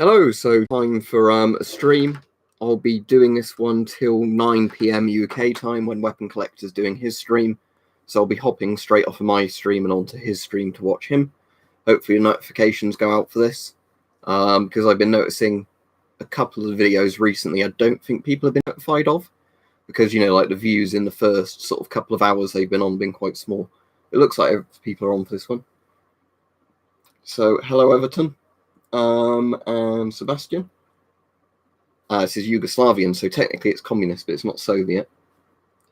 Hello, so time for a stream. I'll be doing this one till 9 p.m. UK time when Weapon Collector's doing his stream. So I'll be hopping straight off of my stream and onto his stream to watch him. Hopefully notifications go out for this, because I've been noticing a couple of videos recently I don't think people have been notified of, because, you know, like the views in the first sort of couple of hours they've been on been quite small. It looks like people are on for this one. So hello, Everton. And Sebastian. This is Yugoslavian, so technically it's communist, but it's not Soviet,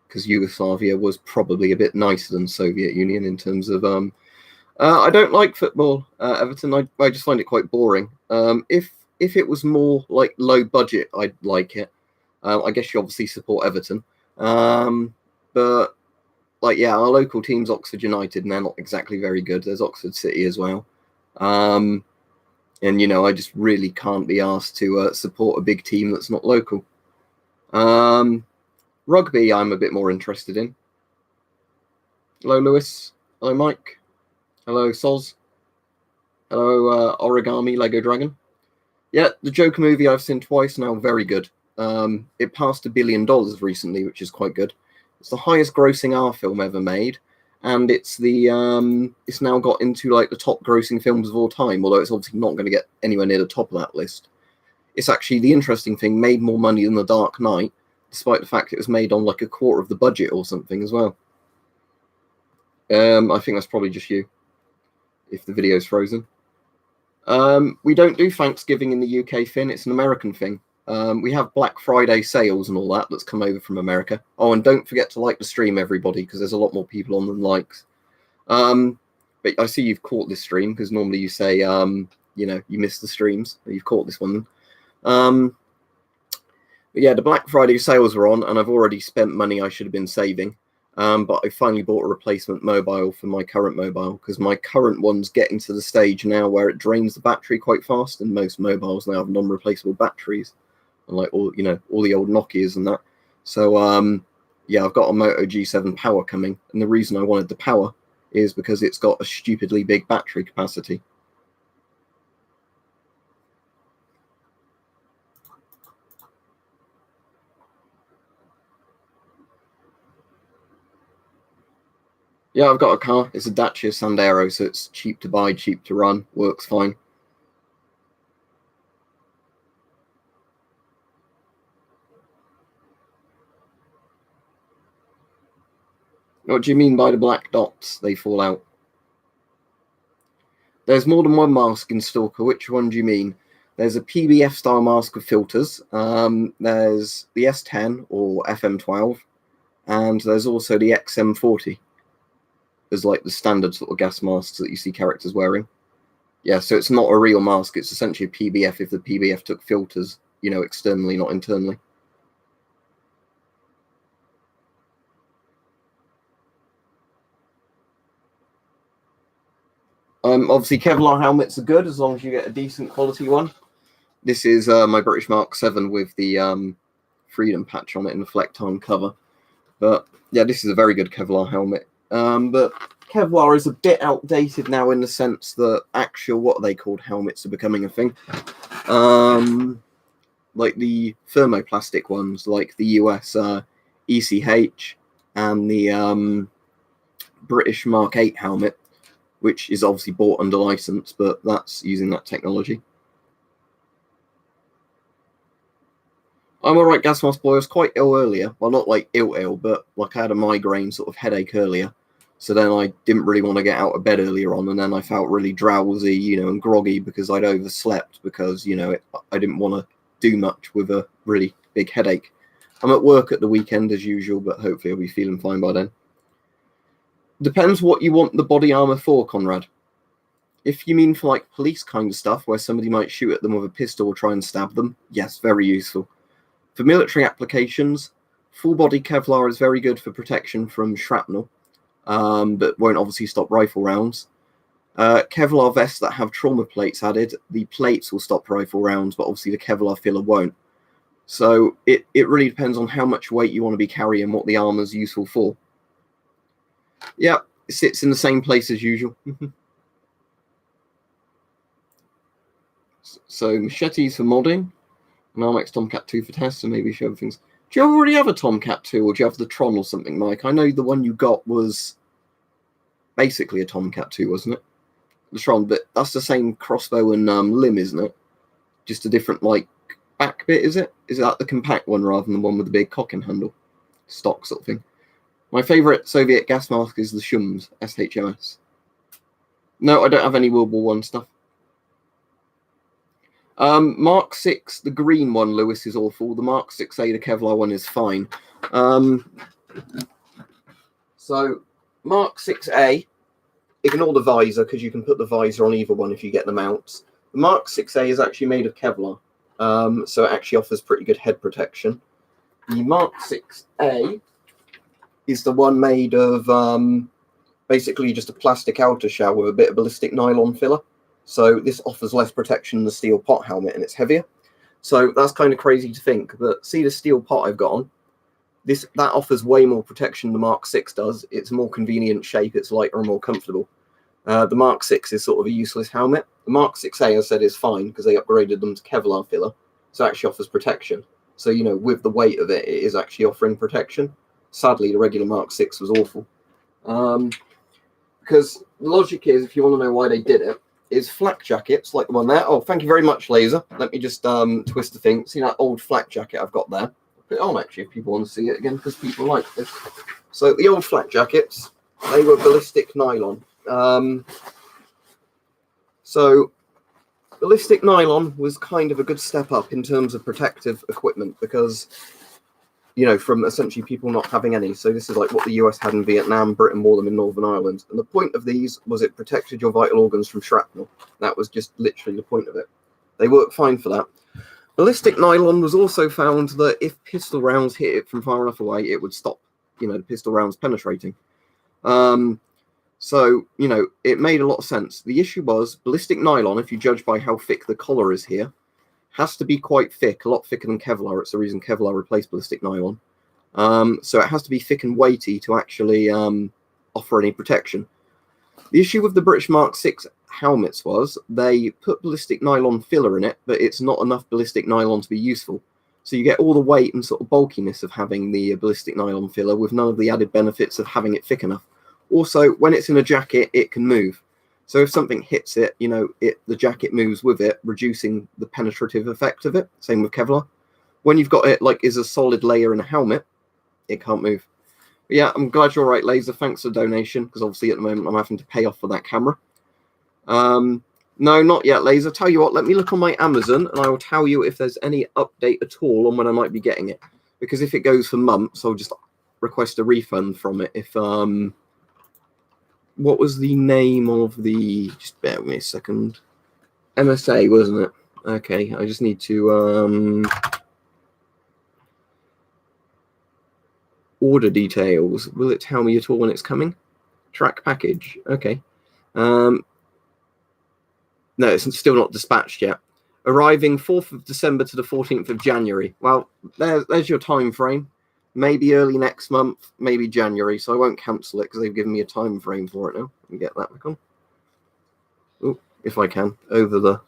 because Yugoslavia was probably a bit nicer than Soviet Union in terms of. I don't like football, Everton. I just find it quite boring. If it was more like low budget, I'd like it. I guess you obviously support Everton, but like yeah, our local team's Oxford United, and they're not exactly very good. There's Oxford City as well. And, you know, I just really can't be asked to support a big team that's not local. Rugby, I'm a bit more interested in. Hello, Lewis. Hello, Mike. Hello, Soz. Hello, Origami Lego Dragon. Yeah, the Joker movie I've seen twice now, very good. It passed $1 billion recently, which is quite good. It's the highest grossing R film ever made. And it's it's now got into like the top grossing films of all time, although it's obviously not going to get anywhere near the top of that list. It's actually, the interesting thing, made more money than The Dark Knight, despite the fact it was made on like a quarter of the budget or something as well. I think that's probably just you, if the video's frozen. We don't do Thanksgiving in the UK, Finn. It's an American thing. We have Black Friday sales and all that that's come over from America. Oh, and don't forget to like the stream, everybody, because there's a lot more people on than likes. But I see you've caught this stream, because normally you say, you know, you miss the streams. You've caught this one. But yeah, the Black Friday sales were on, and I've already spent money I should have been saving. But I finally bought a replacement mobile for my current mobile, because my current one's getting to the stage now where it drains the battery quite fast, and most mobiles now have non-replaceable batteries. Like all, you know, all the old Nokias and that. So yeah, I've got a Moto G7 Power coming, and the reason I wanted the Power is because it's got a stupidly big battery capacity. Yeah, I've got a car. It's a Dacia Sandero, so it's cheap to buy, cheap to run, works fine. What do you mean by the black dots? They fall out. There's more than one mask in Stalker. Which one do you mean? There's a PBF style mask with filters. There's the S10 or FM12, and there's also the XM40. There's like the standard sort of gas masks that you see characters wearing. Yeah, so it's not a real mask. It's essentially a PBF if the PBF took filters, you know, externally, not internally. Obviously, Kevlar helmets are good as long as you get a decent quality one. This is my British Mark 7 with the Freedom patch on it and the Flecton cover. But yeah, this is a very good Kevlar helmet. But Kevlar is a bit outdated now in the sense that actual, what are they called, helmets are becoming a thing. Like the thermoplastic ones, like the US ECH and the British Mark 8 helmet, which is obviously bought under license, but that's using that technology. I'm alright, Gas Mask Boy. I was quite ill earlier. Well, not like ill, but like I had a migraine sort of headache earlier. So then I didn't really want to get out of bed earlier on, and then I felt really drowsy, you know, and groggy because I'd overslept because, you know, I didn't want to do much with a really big headache. I'm at work at the weekend as usual, but hopefully I'll be feeling fine by then. Depends what you want the body armor for, Conrad. If you mean for like police kind of stuff where somebody might shoot at them with a pistol or try and stab them, yes, very useful. For military applications, full body Kevlar is very good for protection from shrapnel, but won't obviously stop rifle rounds. Kevlar vests that have trauma plates added, the plates will stop rifle rounds, but obviously the Kevlar filler won't. So it really depends on how much weight you want to be carrying, what the armor's useful for. Yeah, it sits in the same place as usual. So machetes for modding, an Armex Tomcat 2 for tests, and maybe show other things. Do you already have a Tomcat 2, or do you have the Tron or something, Mike? I know the one you got was basically a Tomcat 2, wasn't it? The Tron, but that's the same crossbow and limb, isn't it? Just a different, like, back bit, is it? Is that the compact one rather than the one with the big cocking handle? Stock sort of thing. My favourite Soviet gas mask is the Shums, SHMS. No, I don't have any World War I stuff. Mark 6, the green one, Lewis, is awful. The Mark 6A, the Kevlar one, is fine. So, Mark 6A, ignore the visor, because you can put the visor on either one if you get the mounts. The Mark 6A is actually made of Kevlar, so it actually offers pretty good head protection. The Mark 6A is the one made of basically just a plastic outer shell with a bit of ballistic nylon filler. So this offers less protection than the steel pot helmet, and it's heavier. So that's kind of crazy to think. But see the steel pot I've got on? That offers way more protection than the Mark 6 does. It's a more convenient shape, it's lighter and more comfortable. The Mark 6 is sort of a useless helmet. The Mark 6A, I said, is fine because they upgraded them to Kevlar filler. So it actually offers protection. So, you know, with the weight of it, it is actually offering protection. Sadly, the regular Mark 6 was awful. Because the logic is, if you want to know why they did it, is flak jackets like the one there. Oh, thank you very much, Laser. Let me just twist the thing. See that old flak jacket I've got there? I'll put it on, actually, if people want to see it again, because people like this. So the old flak jackets, they were ballistic nylon. So ballistic nylon was kind of a good step up in terms of protective equipment because, you know, from essentially people not having any. So this is like what the US had in Vietnam, Britain wore them in Northern Ireland. And the point of these was it protected your vital organs from shrapnel. That was just literally the point of it. They worked fine for that. Ballistic nylon was also found that if pistol rounds hit it from far enough away, it would stop, you know, the pistol rounds penetrating. So, you know, it made a lot of sense. The issue was ballistic nylon, if you judge by how thick the collar is here, has to be quite thick, a lot thicker than Kevlar. It's the reason Kevlar replaced ballistic nylon. So it has to be thick and weighty to actually offer any protection. The issue with the British Mark 6 helmets was they put ballistic nylon filler in it, but it's not enough ballistic nylon to be useful. So you get all the weight and sort of bulkiness of having the ballistic nylon filler with none of the added benefits of having it thick enough. Also, when it's in a jacket, it can move. So if something hits it, you know, the jacket moves with it, reducing the penetrative effect of it. Same with Kevlar. When you've got it like is a solid layer in a helmet, it can't move. But yeah, I'm glad you're right, Laser. Thanks for the donation, because obviously at the moment I'm having to pay off for that camera. No, not yet, Laser. Tell you what, let me look on my Amazon, and I will tell you if there's any update at all on when I might be getting it. Because if it goes for months, I'll just request a refund from it. If what was the name of the... Just bear with me a second. MSA, wasn't it? Okay, I just need to... Order details. Will it tell me at all when it's coming? Track package. Okay. No, it's still not dispatched yet. Arriving 4th of December to the 14th of January. Well, there's your time frame. Maybe early next month, maybe January. So I won't cancel it because they've given me a time frame for it now. Let me get that back on. Oh, if I can. Over the...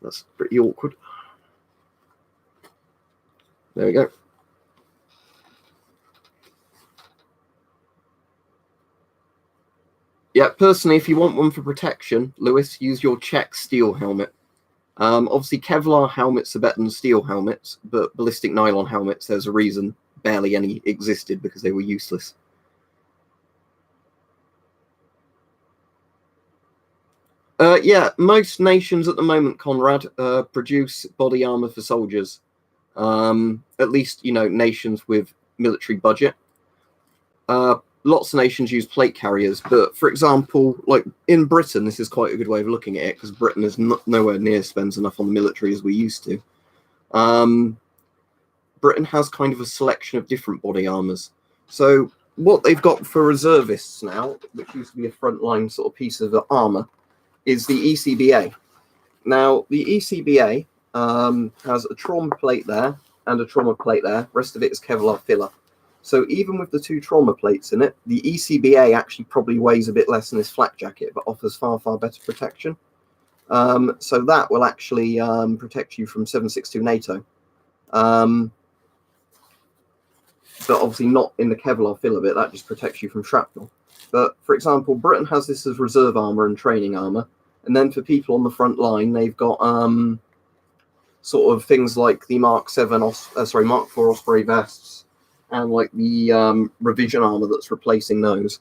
That's pretty awkward. There we go. Yeah, personally, if you want one for protection, Lewis, use your Czech steel helmet. Obviously, Kevlar helmets are better than steel helmets, but ballistic nylon helmets, there's a reason barely any existed because they were useless. Yeah, most nations at the moment, Conrad, produce body armor for soldiers. At least, you know, nations with military budget. Lots of nations use plate carriers, but for example, like in Britain, this is quite a good way of looking at it because Britain is nowhere near spends enough on the military as we used to. Britain has kind of a selection of different body armors. So what they've got for reservists now, which used to be a frontline sort of piece of armor, is the ECBA. Now, the ECBA has a trauma plate there and a trauma plate there. Rest of it is Kevlar filler. So even with the two trauma plates in it, the ECBA actually probably weighs a bit less than this flak jacket, but offers far, far better protection. So that will actually protect you from 762 NATO. But obviously not in the Kevlar fill of it, that just protects you from shrapnel. But for example, Britain has this as reserve armour and training armour, and then for people on the front line, they've got sort of things like the Mark 7, Mark 4 Osprey vests, and like the revision armour that's replacing those.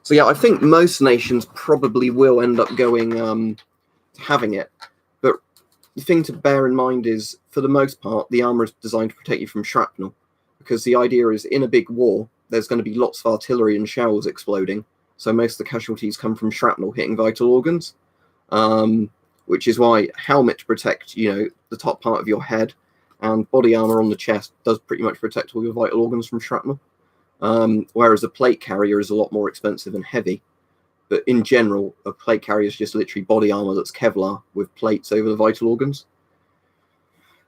So yeah, I think most nations probably will end up going having it. But the thing to bear in mind is, for the most part, the armour is designed to protect you from shrapnel, because the idea is in a big war, there's going to be lots of artillery and shells exploding. So most of the casualties come from shrapnel hitting vital organs, which is why helmet to protect, the top part of your head, and body armour on the chest does pretty much protect all your vital organs from shrapnel. Whereas a plate carrier is a lot more expensive and heavy. But in general, a plate carrier is just literally body armour that's Kevlar with plates over the vital organs.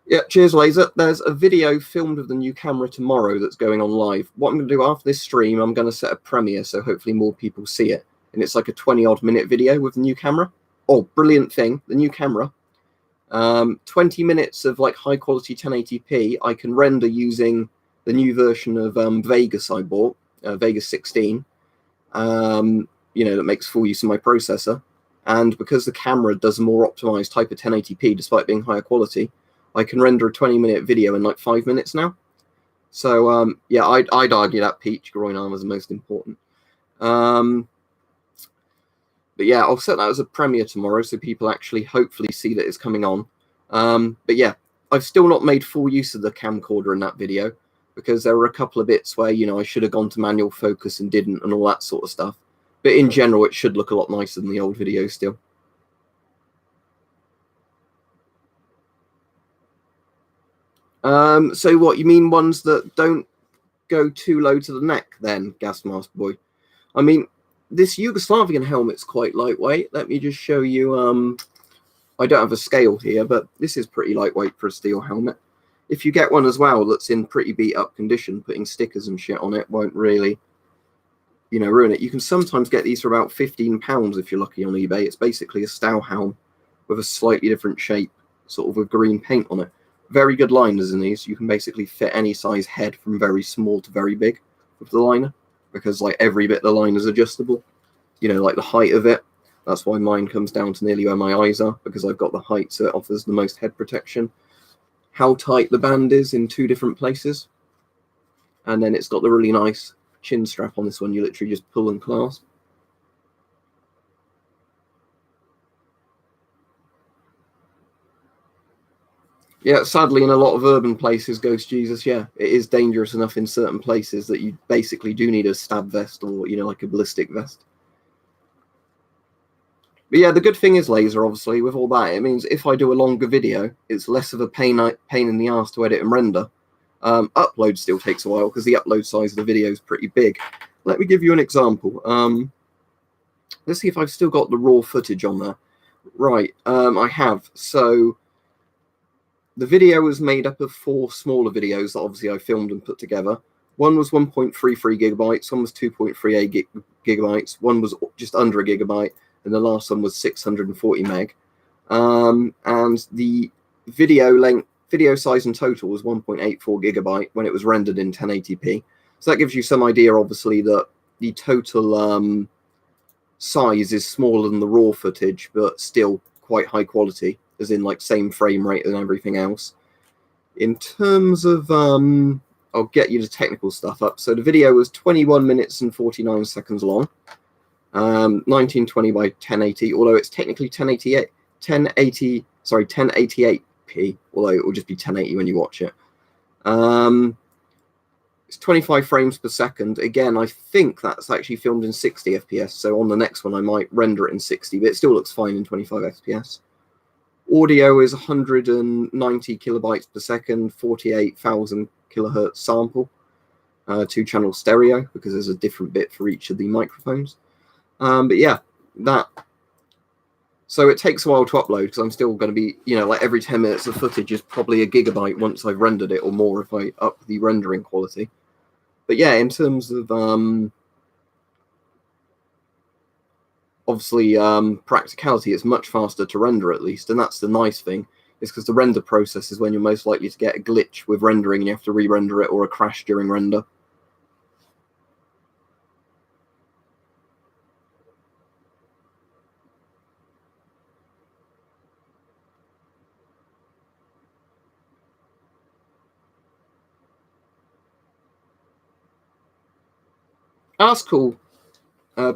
Yeah, cheers, Laser. There's a video filmed of the new camera tomorrow that's going on live. What I'm going to do after this stream, I'm going to set a premiere so hopefully more people see it. And it's like a 20-odd minute video with the new camera. Oh, brilliant thing, the new camera. 20 minutes of like high quality 1080p I can render using the new version of Vegas I bought, Vegas 16. That makes full use of my processor. And because the camera does a more optimized type of 1080p despite being higher quality, I can render a 20-minute video in like 5 minutes now. So yeah, I'd argue that peach groin armor is the most important. But yeah, I'll set that as a premiere tomorrow so people actually hopefully see that it's coming on. But yeah, I've still not made full use of the camcorder in that video because there were a couple of bits where, I should have gone to manual focus and didn't and all that sort of stuff. But in general, it should look a lot nicer than the old video still. So what, you mean ones that don't go too low to the neck then, Gas Mask Boy? I mean, this Yugoslavian helmet's quite lightweight. Let me just show you. I don't have a scale here, but this is pretty lightweight for a steel helmet. If you get one as well that's in pretty beat up condition, putting stickers and shit on it won't really, ruin it. You can sometimes get these for about £15 if you're lucky on eBay. It's basically a Stow helm with a slightly different shape, sort of with green paint on it. Very good liners in these. You can basically fit any size head from very small to very big with the liner, because like every bit of the line is adjustable. Like the height of it. That's why mine comes down to nearly where my eyes are, because I've got the height so it offers the most head protection. How tight the band is in 2 different places. And then it's got the really nice chin strap on this one. You literally just pull and clasp. Yeah, sadly, in a lot of urban places, Ghost Jesus, yeah, it is dangerous enough in certain places that you basically do need a stab vest or, like a ballistic vest. But yeah, the good thing is, Laser, obviously, with all that, it means if I do a longer video, it's less of a pain in the ass to edit and render. Upload still takes a while because the upload size of the video is pretty big. Let me give you an example. Let's see if I've still got the raw footage on there. Right, I have. So the video was made up of 4 smaller videos that obviously I filmed and put together. One was 1.33 gigabytes, one was 2.38 gigabytes, one was just under a gigabyte, and the last one was 640 meg. And the video size in total was 1.84 gigabyte when it was rendered in 1080p. So that gives you some idea, obviously, that the total size is smaller than the raw footage, but still quite high quality, as in like same frame rate and everything else. In terms of, I'll get you the technical stuff up. So the video was 21 minutes and 49 seconds long, 1920 by 1080, although it's technically 1080p, although it will just be 1080 when you watch it. It's 25 frames per second. Again, I think that's actually filmed in 60 FPS, so on the next one I might render it in 60, but it still looks fine in 25 FPS. Audio is 190 kilobytes per second, 48,000 kilohertz sample, 2-channel stereo, because there's a different bit for each of the microphones. But yeah, that. So it takes a while to upload, because I'm still going to be, like every 10 minutes of footage is probably a gigabyte once I've rendered it, or more if I up the rendering quality. But yeah, in terms of obviously, practicality, it's much faster to render at least, and that's the nice thing, is because the render process is when you're most likely to get a glitch with rendering and you have to re-render it, or a crash during render. That's cool.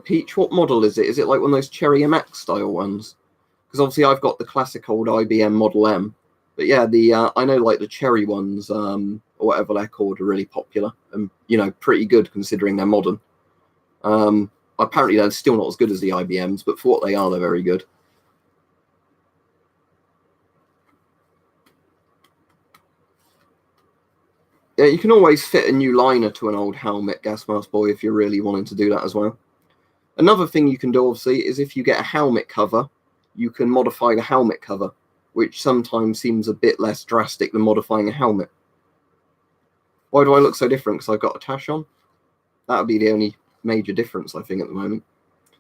Peach, what model is it? Is it like one of those Cherry MX style ones? Because obviously I've got the classic old IBM Model M. But yeah, the I know like the Cherry ones, or whatever they're called, are really popular and, you know, pretty good considering they're modern. Apparently they're still not as good as the IBMs, but for what they are, they're very good. Yeah, you can always fit a new liner to an old helmet, Gas Mask Boy, if you're really wanting to do that as well. Another thing you can do, obviously, is if you get a helmet cover, you can modify the helmet cover, which sometimes seems a bit less drastic than modifying a helmet. Why do I look so different? Because I've got a tash on? That would be the only major difference, I think, at the moment.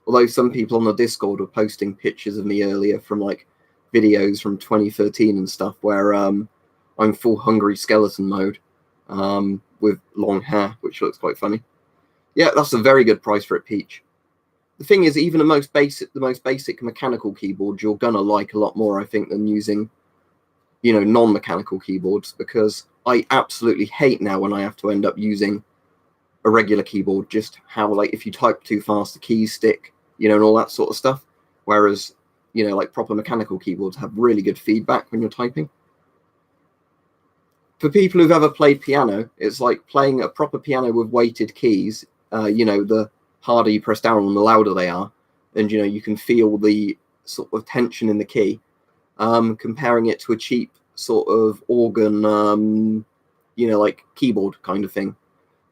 Although some people on the Discord were posting pictures of me earlier from, like, videos from 2013 and stuff where I'm full hungry skeleton mode with long hair, which looks quite funny. Yeah, that's a very good price for it, Peach. The thing is, even the most basic mechanical keyboard, you're gonna like a lot more, I think, than using, you know, non-mechanical keyboards, because I absolutely hate now when I have to end up using a regular keyboard, just how, like, if you type too fast, the keys stick, you know, and all that sort of stuff. Whereas, you know, like proper mechanical keyboards have really good feedback when you're typing. For people who've ever played piano, it's like playing a proper piano with weighted keys. You know, the harder you press down on, the louder they are, and, you know, you can feel the sort of tension in the key. Comparing it to a cheap sort of organ, you know, like keyboard kind of thing,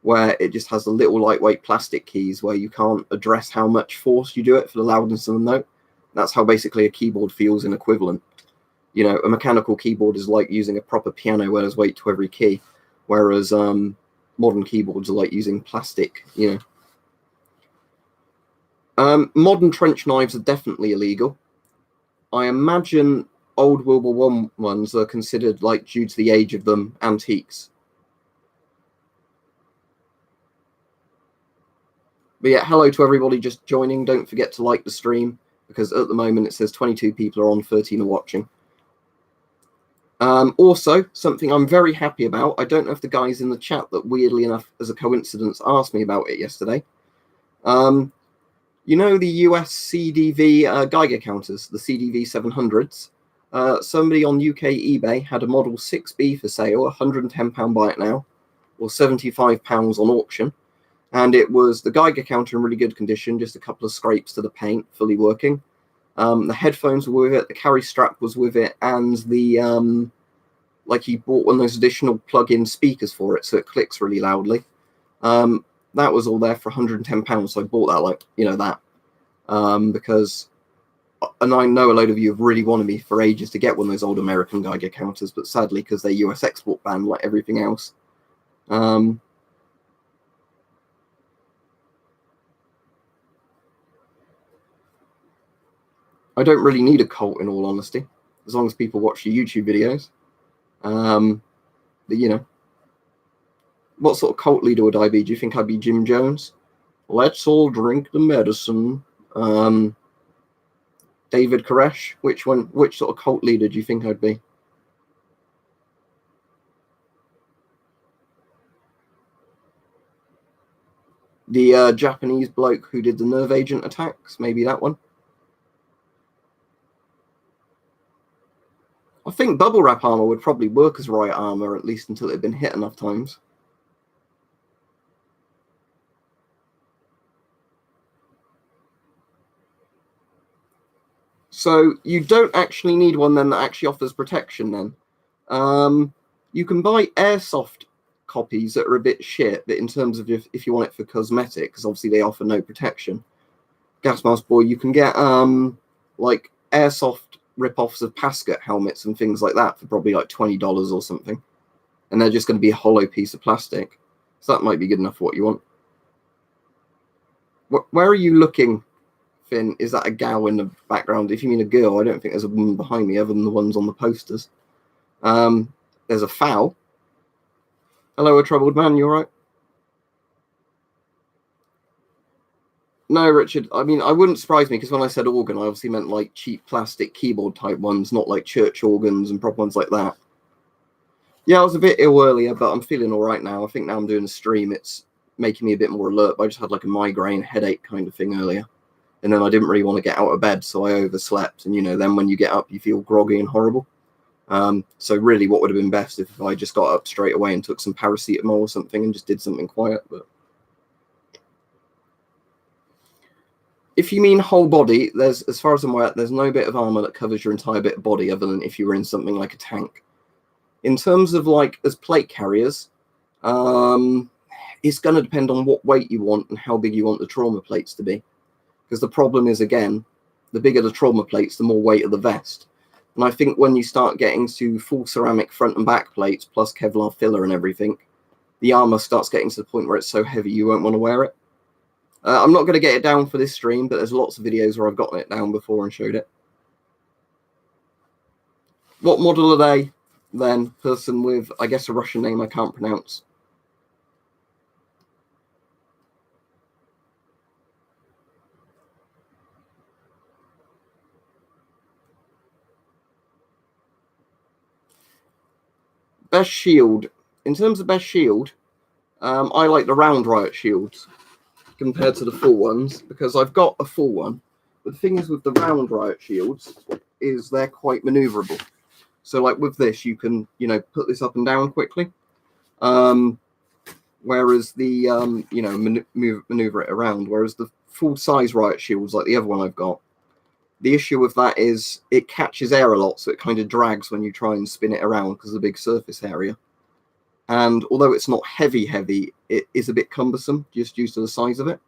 where it just has the little lightweight plastic keys where you can't address how much force you do it for the loudness of the note. That's how basically a keyboard feels in equivalent. You know, a mechanical keyboard is like using a proper piano where there's weight to every key, whereas modern keyboards are like using plastic, you know. Modern trench knives are definitely illegal. I imagine old World War One ones are considered, like, due to the age of them, antiques. But yeah, hello to everybody just joining. Don't forget to like the stream, because at the moment it says 22 people are on, 13 are watching. Also, something I'm very happy about, I don't know if the guys in the chat that, weirdly enough, as a coincidence, asked me about it yesterday. You know the US CDV Geiger counters, the CDV 700s? Somebody on UK eBay had a Model 6B for sale, £110 buy it now, or £75 on auction. And it was the Geiger counter in really good condition, just a couple of scrapes to the paint, fully working. The headphones were with it, the carry strap was with it, and the like, he bought one of those additional plug-in speakers for it, so it clicks really loudly. That was all there for £110, so I bought that, like, you know, that. Because, and I know a load of you have really wanted me for ages to get one of those old American Geiger counters, but sadly, because they're US export banned like everything else. I don't really need a cult, in all honesty, as long as people watch the YouTube videos. But, you know, what sort of cult leader would I be? Do you think I'd be Jim Jones? Let's all drink the medicine. David Koresh? Which sort of cult leader do you think I'd be? The Japanese bloke who did the nerve agent attacks? Maybe that one? I think bubble wrap armor would probably work as riot armor, at least until it had been hit enough times. So you don't actually need one then that actually offers protection then. You can buy airsoft copies that are a bit shit, but in terms of if you want it for cosmetic, because obviously they offer no protection. Gas Mask Boy, you can get like airsoft rip-offs of Pascat helmets and things like that for probably like $20 or something. And they're just going to be a hollow piece of plastic. So that might be good enough for what you want. Where are you looking Finn, is that a gal in the background? If you mean a girl, I don't think there's a woman behind me other than the ones on the posters. There's a fowl. Hello, a troubled man, you alright? No, Richard, I mean, I wouldn't surprise me, because when I said organ, I obviously meant like cheap plastic keyboard type ones, not like church organs and proper ones like that. Yeah, I was a bit ill earlier, but I'm feeling all right now. I think now I'm doing a stream, it's making me a bit more alert. But I just had like a migraine headache kind of thing earlier. And then I didn't really want to get out of bed, so I overslept. And, you know, then when you get up, you feel groggy and horrible. So really what would have been best if I just got up straight away and took some paracetamol or something and just did something quiet. But if you mean whole body, there's, as far as I'm aware, there's no bit of armor that covers your entire bit of body other than if you were in something like a tank. In terms of like as plate carriers, it's going to depend on what weight you want and how big you want the trauma plates to be. Because the problem is, again, the bigger the trauma plates, the more weight of the vest. And I think when you start getting to full ceramic front and back plates, plus Kevlar filler and everything, the armor starts getting to the point where it's so heavy you won't want to wear it. I'm not going to get it down for this stream, but there's lots of videos where I've gotten it down before and showed it. What model are they, then? Person with, I guess, a Russian name I can't pronounce. Best shield. In terms of best shield, I like the round riot shields compared to the full ones, because I've got a full one. But the thing is with the round riot shields is they're quite maneuverable. So like with this, you can, you know, put this up and down quickly. Whereas the, you know, maneuver it around. Whereas the full size riot shields, like the other one I've got, the issue with that is it catches air a lot, so it kind of drags when you try and spin it around because of the big surface area. And although it's not heavy, it is a bit cumbersome just due to the size of it.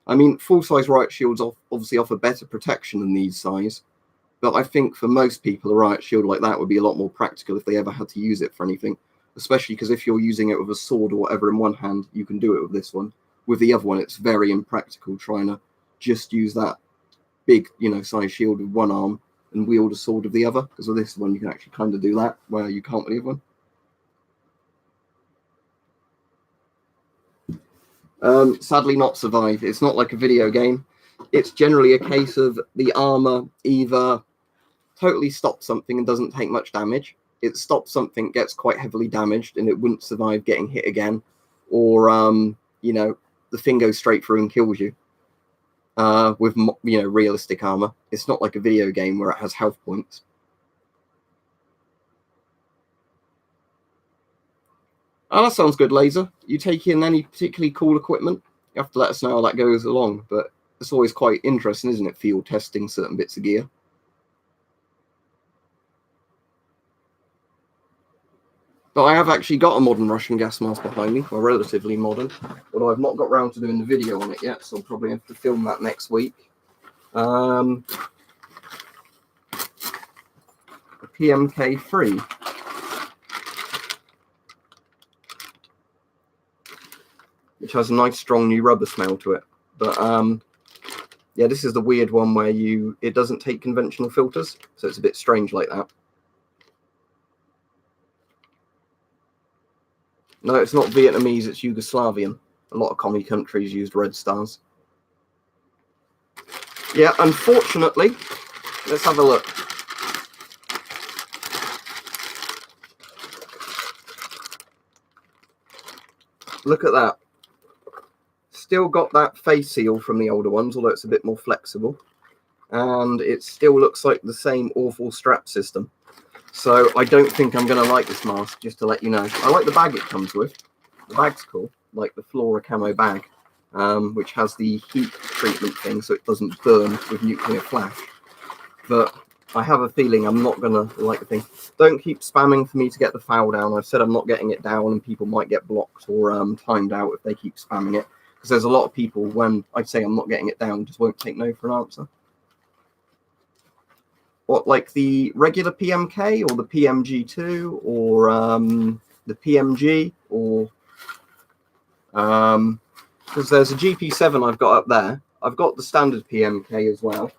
I mean, full-size riot shields obviously offer better protection than these size, but I think for most people, a riot shield like that would be a lot more practical if they ever had to use it for anything, especially because if you're using it with a sword or whatever in one hand, you can do it with this one. With the other one, it's very impractical trying to just use that big, you know, size shield with one arm and wield a sword with the other, because with this one you can actually kind of do that where you can't with the other one. Sadly not survive. It's not like a video game. It's generally a case of the armor either totally stops something and doesn't take much damage, it stops something, gets quite heavily damaged and it wouldn't survive getting hit again, or you know, the thing goes straight through and kills you. With, you know, realistic armor. It's not like a video game where it has health points. Oh, that sounds good, Laser. You take in any particularly cool equipment? You have to let us know how that goes along, but it's always quite interesting, isn't it, field testing certain bits of gear. But I have actually got a modern Russian gas mask behind me, or relatively modern, although I've not got round to doing the video on it yet, so I'll probably have to film that next week. A PMK3. Which has a nice strong new rubber smell to it. But yeah, this is the weird one where it doesn't take conventional filters, so it's a bit strange like that. No, it's not Vietnamese, it's Yugoslavian. A lot of commie countries used red stars. Yeah, unfortunately, let's have a look. Look at that. Still got that face seal from the older ones, although it's a bit more flexible. And it still looks like the same awful strap system. So I don't think I'm going to like this mask, just to let you know. I like the bag it comes with. The bag's cool, like the Flora camo bag, which has the heat treatment thing so it doesn't burn with nuclear flash. But I have a feeling I'm not going to like the thing. Don't keep spamming for me to get the foul down. I've said I'm not getting it down and people might get blocked or timed out if they keep spamming it. Because there's a lot of people, when I say I'm not getting it down, just won't take no for an answer. What, like the regular PMK or the PMG2 or the PMG, or because there's a GP7 I've got up there. I've got the standard PMK as well,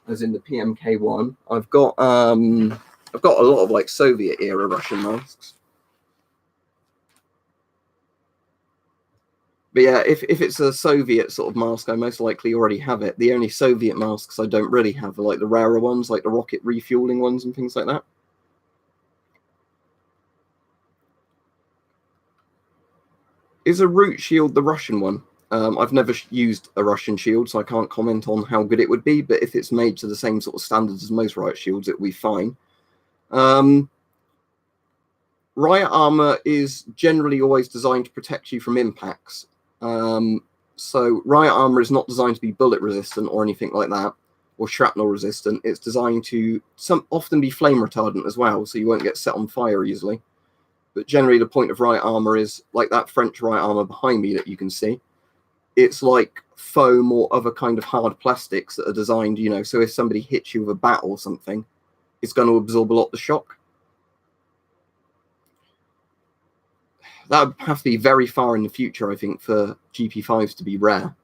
as in the PMK1. I've got a lot of like Soviet era Russian masks. But yeah, if it's a Soviet sort of mask, I most likely already have it. The only Soviet masks I don't really have are like the rarer ones, like the rocket refueling ones and things like that. Is a root shield the Russian one? I've never used a Russian shield, so I can't comment on how good it would be, but if it's made to the same sort of standards as most riot shields, it will be fine. Riot armor is generally always designed to protect you from impacts. So riot armor is not designed to be bullet resistant or anything like that, or shrapnel resistant. It's designed to often be flame retardant as well, so you won't get set on fire easily. But generally the point of riot armor is like that French riot armor behind me that you can see. It's like foam or other kind of hard plastics that are designed, you know, so if somebody hits you with a bat or something, it's going to absorb a lot of the shock. That would have to be very far in the future, I think, for GP5s to be rare.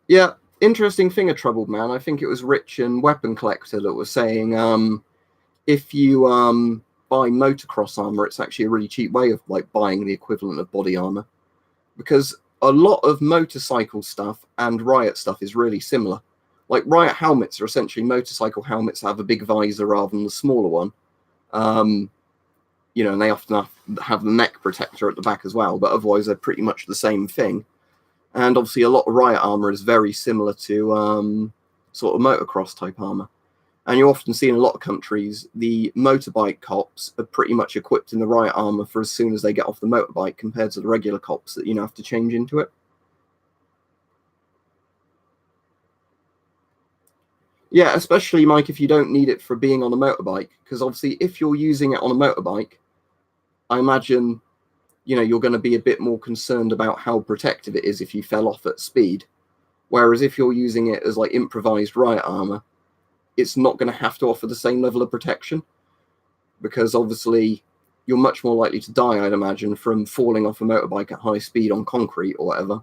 Yeah, interesting thing of Troubled Man. I think it was Rich and Weapon Collector that was saying if you buy motocross armor, it's actually a really cheap way of like buying the equivalent of body armor, because a lot of motorcycle stuff and riot stuff is really similar. Like riot helmets are essentially motorcycle helmets that have a big visor rather than the smaller one. You know, and they often have the neck protector at the back as well, but otherwise they're pretty much the same thing. And obviously a lot of riot armor is very similar to sort of motocross type armor. And you often see in a lot of countries, the motorbike cops are pretty much equipped in the riot armor for as soon as they get off the motorbike compared to the regular cops that, you know, have to change into it. Yeah, especially, Mike, if you don't need it for being on a motorbike, because obviously if you're using it on a motorbike, I imagine, you know, you're going to be a bit more concerned about how protective it is if you fell off at speed. Whereas if you're using it as like improvised riot armor, it's not going to have to offer the same level of protection, because obviously you're much more likely to die, I'd imagine, from falling off a motorbike at high speed on concrete or whatever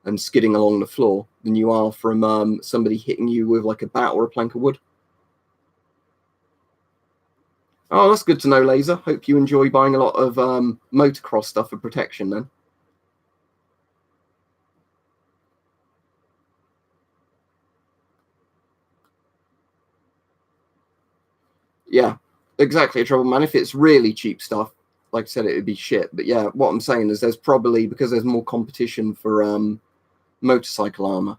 and skidding along the floor than you are from somebody hitting you with like a bat or a plank of wood. Oh, that's good to know, Laser. Hope you enjoy buying a lot of motocross stuff for protection then. Yeah, exactly, Trouble Man. If it's really cheap stuff, like I said, it would be shit. But yeah, what I'm saying is there's probably, because there's more competition for motorcycle armor,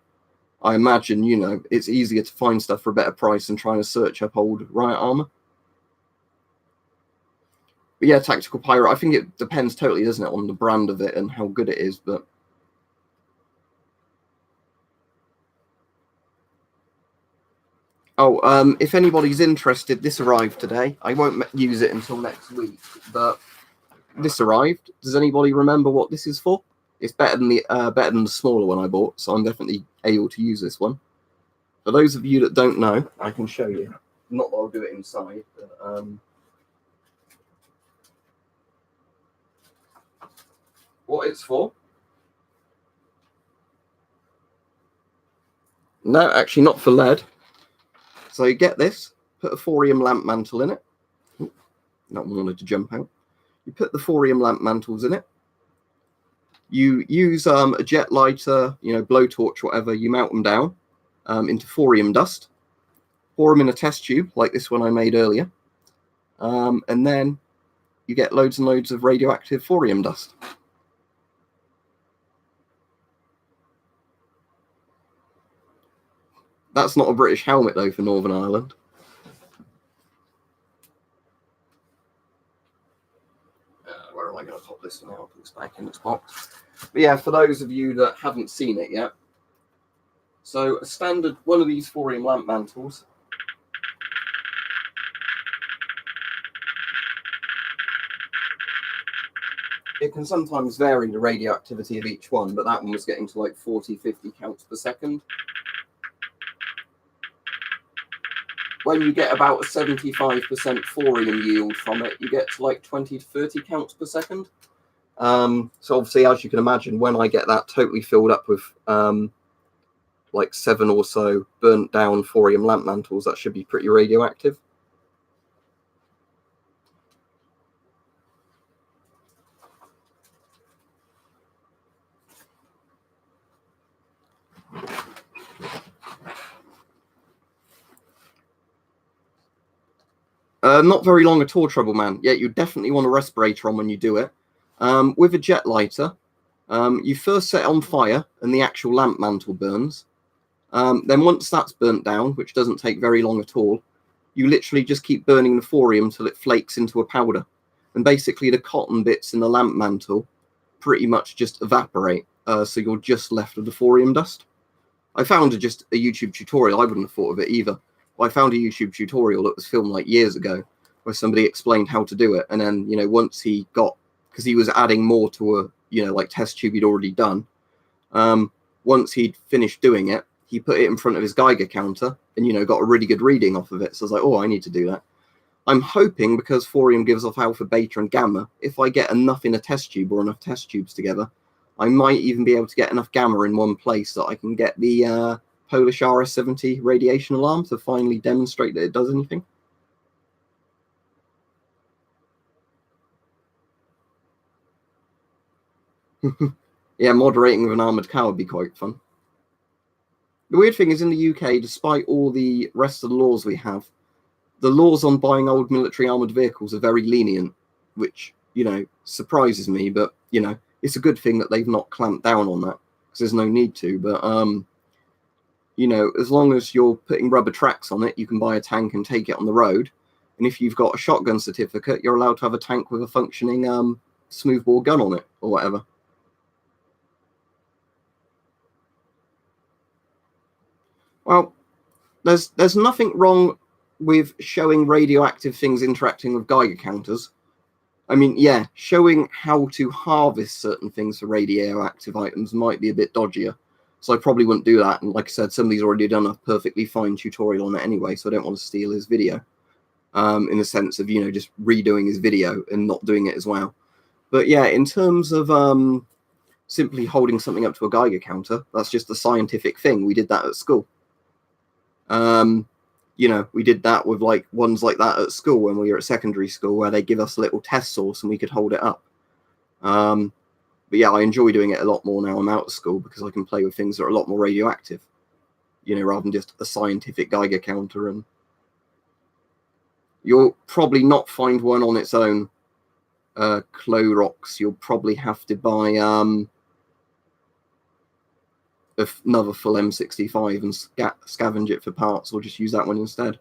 I imagine, you know, it's easier to find stuff for a better price than trying to search up old riot armor. But yeah, Tactical Pirate, I think it depends totally, doesn't it, on the brand of it and how good it is. But oh, if anybody's interested, this arrived today. I won't use it until next week, but this arrived. Does anybody remember what this is for? It's better than the smaller one I bought, so I'm definitely able to use this one. For those of you that don't know, I can show you. Not that I'll do it inside, but what it's for. No, actually not for lead. So you get this, put a thorium lamp mantle in it. Ooh, that one wanted to jump out. You put the thorium lamp mantles in it. You use a jet lighter, you know, blowtorch, whatever. You melt them down into thorium dust. Pour them in a test tube like this one I made earlier. And then you get loads and loads of radioactive thorium dust. That's not a British helmet, though, for Northern Ireland. Where am I going to pop this one out? Put this back in its box. But yeah, for those of you that haven't seen it yet, so a standard one of these thorium lamp mantles. It can sometimes vary the radioactivity of each one, but that one was getting to like 40, 50 counts per second. when you get about a 75% thorium yield from it, you get to like 20 to 30 counts per second. So obviously, as you can imagine, when I get that totally filled up with like 7 or so burnt down thorium lamp mantles, that should be pretty radioactive. Not very long at all, Trouble Man. Yeah, you definitely want a respirator on when you do it. With a jet lighter, you first set it on fire and the actual lamp mantle burns. Then once that's burnt down, which doesn't take very long at all, you literally just keep burning the thorium till it flakes into a powder. And basically the cotton bits in the lamp mantle pretty much just evaporate. So you're just left with the thorium dust. I found just a YouTube tutorial. I wouldn't have thought of it either. I found a YouTube tutorial that was filmed like years ago where somebody explained how to do it. And then, once he got, because he was adding more to a, like test tube he'd already done. Once he'd finished doing it, he put it in front of his Geiger counter and, got a really good reading off of it. So I was like, oh, I need to do that. I'm hoping, because thorium gives off alpha, beta, and gamma, if I get enough in a test tube or enough test tubes together, I might even be able to get enough gamma in one place that I can get the Polish RS-70 radiation alarm to finally demonstrate that it does anything. Yeah, moderating with an armoured car would be quite fun. The weird thing is, in the UK, despite all the rest of the laws we have, the laws on buying old military armoured vehicles are very lenient, which, surprises me, but, it's a good thing that they've not clamped down on that, because there's no need to, but, as long as you're putting rubber tracks on it, you can buy a tank and take it on the road, and if you've got a shotgun certificate, you're allowed to have a tank with a functioning smoothbore gun on it, or whatever. Well, there's nothing wrong with showing radioactive things interacting with Geiger counters. I mean, yeah, showing how to harvest certain things for radioactive items might be a bit dodgier. So I probably wouldn't do that. And like I said, somebody's already done a perfectly fine tutorial on it anyway, so I don't want to steal his video. In the sense of, just redoing his video and not doing it as well. But yeah, in terms of simply holding something up to a Geiger counter, that's just a scientific thing. We did that at school. We did that with like ones like that at school when we were at secondary school, where they give us a little test source and we could hold it up. But yeah, I enjoy doing it a lot more now I'm out of school, because I can play with things that are a lot more radioactive, rather than just a scientific Geiger counter. And you'll probably not find one on its own. Clorox, you'll probably have to buy another full M65 and scavenge it for parts, or just use that one instead.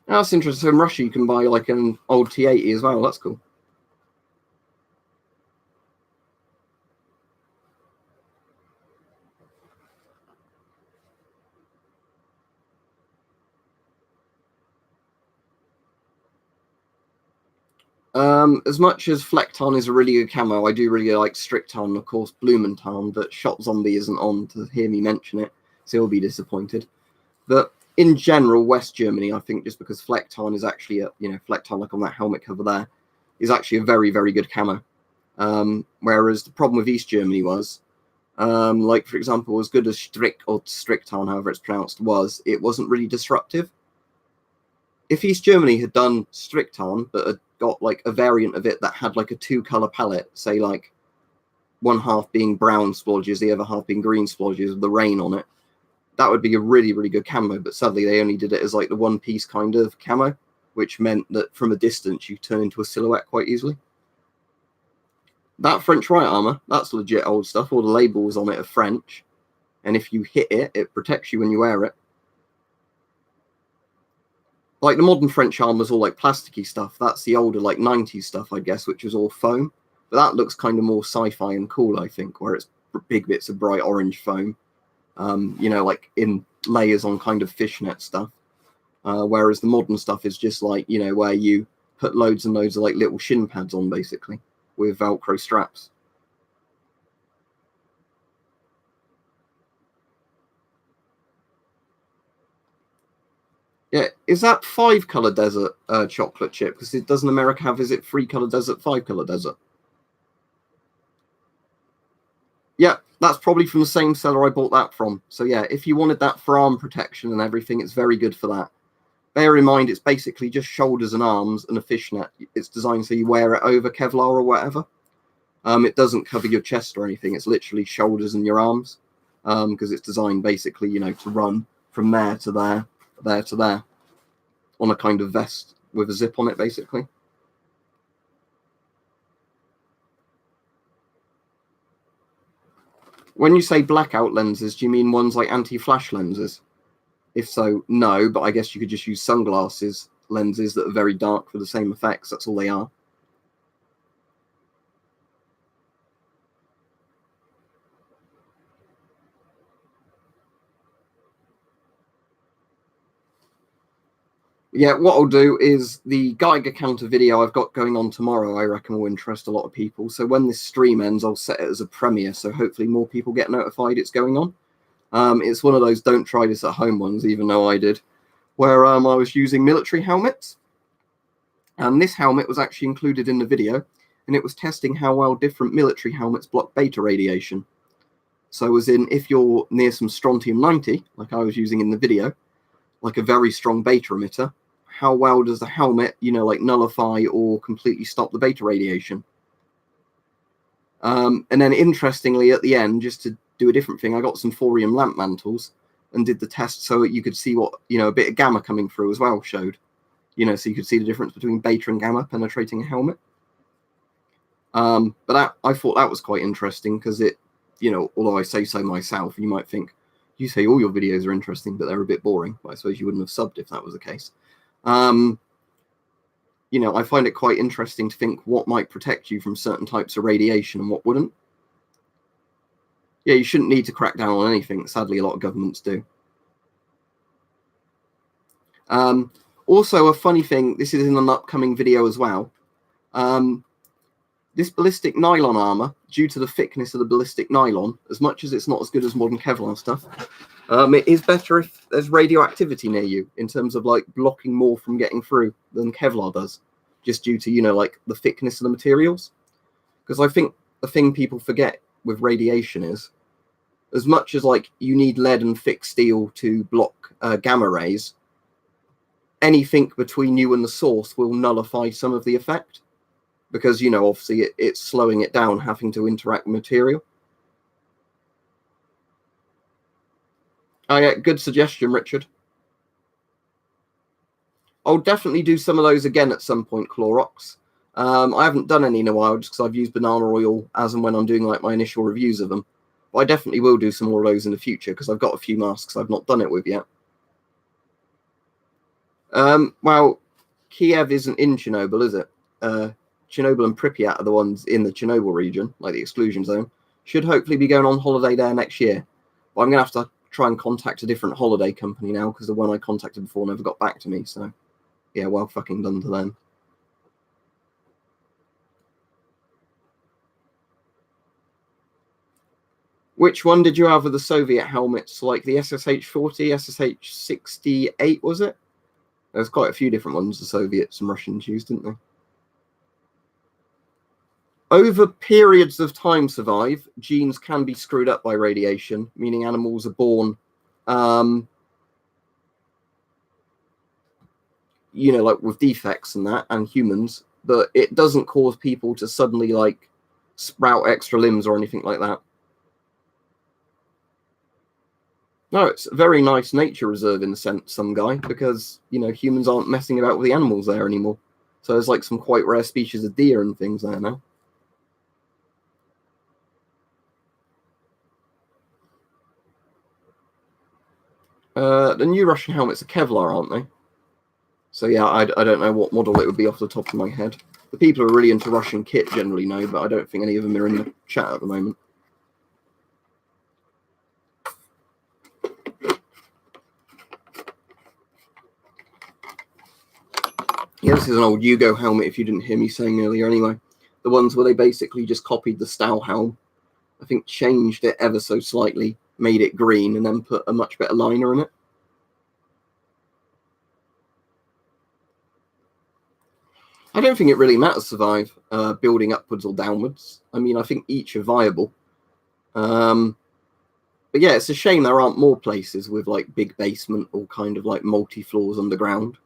That's interesting. So in Russia, you can buy like an old T80 as well. That's cool. As much as Fleckton is a really good camo, I do really like Stricton, of course, Blumenthal, but Shot Zombie isn't on to hear me mention it, so he'll be disappointed. But in general, West Germany, I think, just because Fleckton is actually Fleckton, like on that helmet cover there, is actually a very, very good camo. Whereas the problem with East Germany was, like, for example, as good as Stricton, however it's pronounced, was, it wasn't really disruptive. If East Germany had done Stricton, but had got like a variant of it that had like a 2-color palette, say like one half being brown splodges, the other half being green splodges with the rain on it, that would be a really, really good camo. But sadly, they only did it as like the one-piece kind of camo, which meant that from a distance, you turn into a silhouette quite easily. That French right armor, that's legit old stuff. All the labels on it are French. And if you hit it, it protects you when you wear it. Like the modern French armor's all like plasticky stuff. That's the older like 90s stuff, I guess, which was all foam. But that looks kind of more sci-fi and cool, I think, where it's big bits of bright orange foam. Like in layers on kind of fishnet stuff. Whereas the modern stuff is just like, you know, where you put loads and loads of like little shin pads on, basically, with Velcro straps. Yeah, is that 5-color desert chocolate chip? Because it doesn't America have, is it 3-color desert, 5-color desert? Yeah, that's probably from the same seller I bought that from. So yeah, if you wanted that for arm protection and everything, it's very good for that. Bear in mind, it's basically just shoulders and arms and a fishnet. It's designed so you wear it over Kevlar or whatever. It doesn't cover your chest or anything. It's literally shoulders and your arms, because it's designed basically, you know, to run from there to there, there to there, on a kind of vest with a zip on it, basically. When you say blackout lenses, do you mean ones like anti-flash lenses? If so, no, but I guess you could just use sunglasses lenses that are very dark for the same effects. That's all they are. Yeah, what I'll do is the Geiger counter video I've got going on tomorrow, I reckon will interest a lot of people. So when this stream ends, I'll set it as a premiere, so hopefully more people get notified it's going on. It's one of those don't try this at home ones, even though I did, where I was using military helmets. And this helmet was actually included in the video, and it was testing how well different military helmets block beta radiation. So as in, if you're near some strontium-90, like I was using in the video, like a very strong beta emitter, how well does the helmet, you know, like nullify or completely stop the beta radiation? And then interestingly, at the end, just to do a different thing, I got some thorium lamp mantles and did the test so that you could see what, you know, a bit of gamma coming through as well showed. You know, so you could see the difference between beta and gamma penetrating a helmet. But that, I thought that was quite interesting because it, you know, although I say so myself, you might think, you say all your videos are interesting, but they're a bit boring. But I suppose you wouldn't have subbed if that was the case. You know, I find it quite interesting to think what might protect you from certain types of radiation and what wouldn't. Yeah, you shouldn't need to crack down on anything. Sadly, a lot of governments do. Also, a funny thing, this is in an upcoming video as well. This ballistic nylon armor, due to the thickness of the ballistic nylon, as much as it's not as good as modern Kevlar stuff, it is better if there's radioactivity near you, in terms of like blocking more from getting through than Kevlar does, just due to, you know, like the thickness of the materials. Because I think the thing people forget with radiation is, as much as like you need lead and thick steel to block gamma rays, anything between you and the source will nullify some of the effect. Because, you know, obviously it's slowing it down, having to interact with material. Oh, yeah, good suggestion, Richard. I'll definitely do some of those again at some point, Clorox. I haven't done any in a while just because I've used banana oil as and when I'm doing like my initial reviews of them. But I definitely will do some more of those in the future because I've got a few masks I've not done it with yet. Well, Kiev isn't in Chernobyl, is it? Chernobyl and Pripyat are the ones in the Chernobyl region, like the exclusion zone. Should hopefully be going on holiday there next year. But I'm going to have to try and contact a different holiday company now because the one I contacted before never got back to me. So, yeah, well fucking done to them. Which one did you have of the Soviet helmets? Like the SSH-40, SSH-68, was it? There's quite a few different ones the Soviets and Russians used, didn't they? Over periods of time survive, genes can be screwed up by radiation, meaning animals are born, you know, like with defects and that, and humans, but it doesn't cause people to suddenly, like, sprout extra limbs or anything like that. No, it's a very nice nature reserve in the sense, some guy, because, you know, humans aren't messing about with the animals there anymore. So there's, like, some quite rare species of deer and things there now. The new Russian helmets are Kevlar, aren't they? So yeah, I don't know what model it would be off the top of my head. The people who are really into Russian kit generally know, but I don't think any of them are in the chat at the moment. Yeah, this is an old Yugo helmet, if you didn't hear me saying earlier anyway. The ones where they basically just copied the Stow helm, I think changed it ever so slightly, made it green, and then put a much better liner in it. I don't think it really matters survive building upwards or downwards. I mean, I think each are viable. But yeah, it's a shame there aren't more places with like big basement or kind of like multi-floors underground.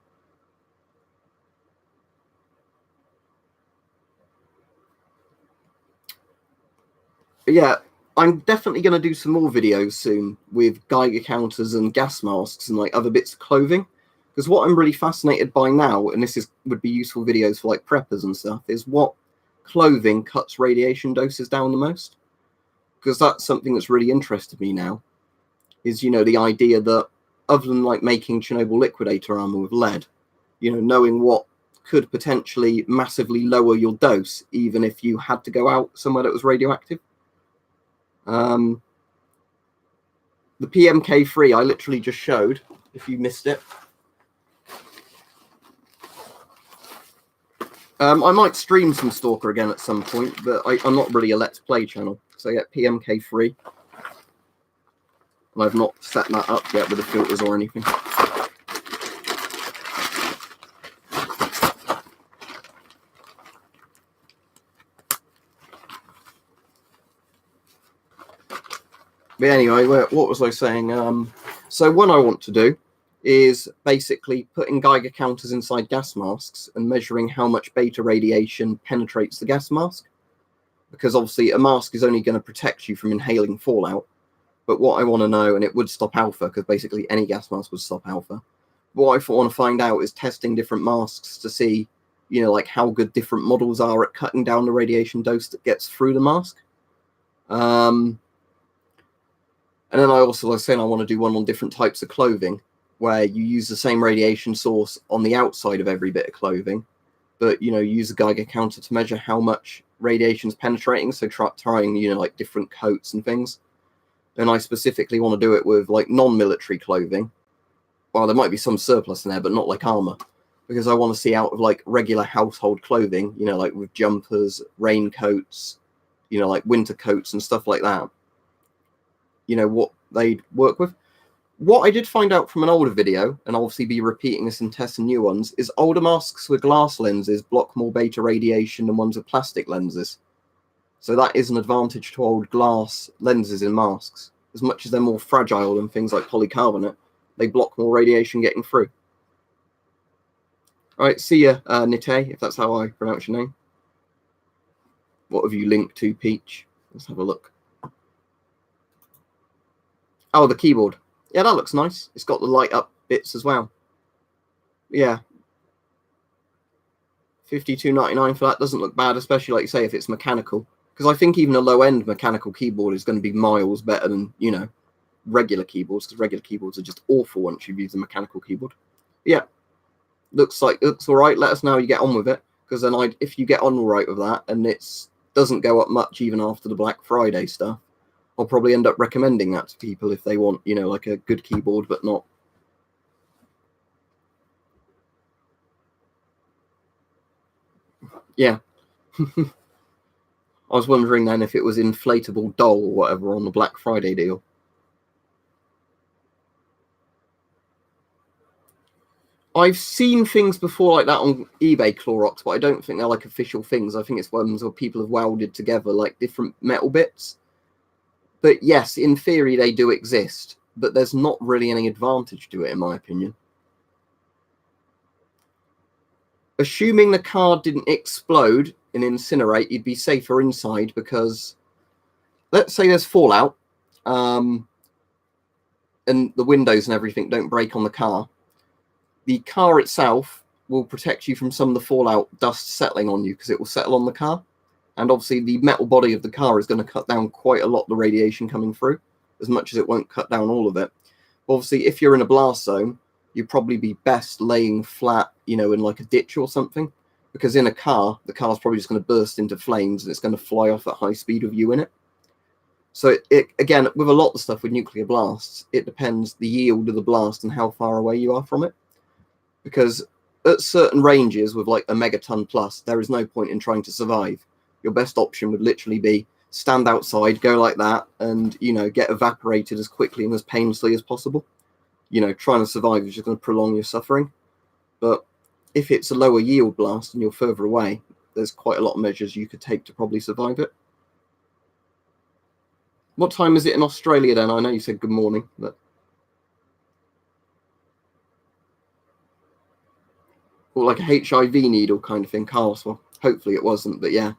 But yeah, I'm definitely going to do some more videos soon with Geiger counters and gas masks and like other bits of clothing. Because what I'm really fascinated by now, and this would be useful videos for like preppers and stuff, is what clothing cuts radiation doses down the most. Because that's something that's really interested me now. Is, you know, the idea that other than like making Chernobyl liquidator armor with lead, you know, knowing what could potentially massively lower your dose, even if you had to go out somewhere that was radioactive. The PMK3 I literally just showed, if you missed it. I might stream some Stalker again at some point, but I'm not really a Let's Play channel. So yeah, PMK3. And I've not set that up yet with the filters or anything. But anyway, what was I saying? So what I want to do is basically putting Geiger counters inside gas masks and measuring how much beta radiation penetrates the gas mask. Because obviously a mask is only going to protect you from inhaling fallout. But what I want to know, and it would stop alpha, because basically any gas mask would stop alpha. What I want to find out is testing different masks to see, you know, like how good different models are at cutting down the radiation dose that gets through the mask. And then I also was saying I want to do one on different types of clothing, where you use the same radiation source on the outside of every bit of clothing, but, you know, use a Geiger counter to measure how much radiation's penetrating. So trying, you know, like different coats and things. And I specifically want to do it with like non-military clothing. Well, there might be some surplus in there, but not like armor, because I want to see out of like regular household clothing, you know, like with jumpers, raincoats, you know, like winter coats and stuff like that, you know, what they'd work with. What I did find out from an older video, and I'll obviously be repeating this and testing new ones, is older masks with glass lenses block more beta radiation than ones with plastic lenses. So that is an advantage to old glass lenses in masks. As much as they're more fragile than things like polycarbonate, they block more radiation getting through. All right, see ya, Nite, if that's how I pronounce your name. What have you linked to, Peach? Let's have a look. Oh, the keyboard. Yeah, that looks nice. It's got the light up bits as well. Yeah. $52.99 for that doesn't look bad, especially like you say if it's mechanical. Because I think even a low-end mechanical keyboard is going to be miles better than, you know, regular keyboards, because regular keyboards are just awful once you've used a mechanical keyboard. Yeah, looks all right. Let us know how you get on with it, because then if you get on all right with that and it doesn't go up much even after the Black Friday stuff, I'll probably end up recommending that to people if they want, you know, like a good keyboard but not. Yeah. I was wondering then if it was inflatable doll or whatever on the Black Friday deal. I've seen things before like that on eBay, Clorox, but I don't think they're like official things. I think it's ones where people have welded together like different metal bits. But yes, in theory they do exist, but there's not really any advantage to it, in my opinion. Assuming the car didn't explode and incinerate, you'd be safer inside, because let's say there's fallout, and the windows and everything don't break on the car. The car itself will protect you from some of the fallout dust settling on you, because it will settle on the car. And obviously the metal body of the car is going to cut down quite a lot the radiation coming through, as much as it won't cut down all of it. Obviously, if you're in a blast zone, you'd probably be best laying flat, you know, in like a ditch or something, because in a car, the car's probably just going to burst into flames and it's going to fly off at high speed with you in it. So it again, with a lot of stuff with nuclear blasts, it depends the yield of the blast and how far away you are from it. Because at certain ranges with like a megaton plus, there is no point in trying to survive. Your best option would literally be stand outside, go like that, and, you know, get evaporated as quickly and as painlessly as possible. You know, trying to survive is just going to prolong your suffering. But if it's a lower yield blast and you're further away, there's quite a lot of measures you could take to probably survive it. What time is it in Australia then? I know you said good morning, but... Or like a HIV needle kind of thing, Carlos. Well, hopefully it wasn't, but yeah.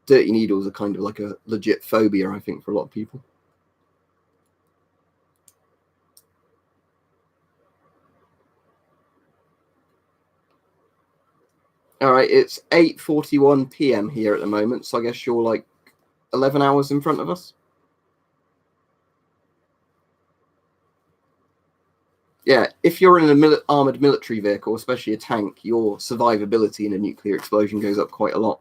Dirty needles are kind of like a legit phobia, I think, for a lot of people. All right, it's 8:41 p.m. here at the moment, so I guess you're like 11 hours in front of us. Yeah, if you're in an armored military vehicle, especially a tank, your survivability in a nuclear explosion goes up quite a lot.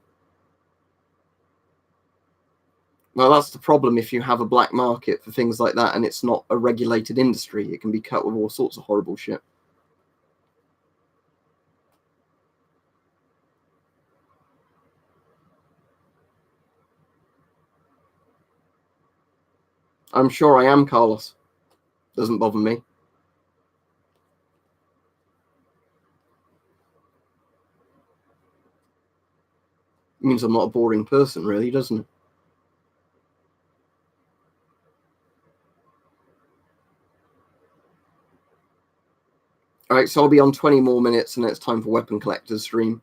Well, that's the problem if you have a black market for things like that and it's not a regulated industry. It can be cut with all sorts of horrible shit. I'm sure I am, Carlos. Doesn't bother me. It means I'm not a boring person, really, doesn't it? All right, so I'll be on 20 more minutes and it's time for Weapon Collector's stream.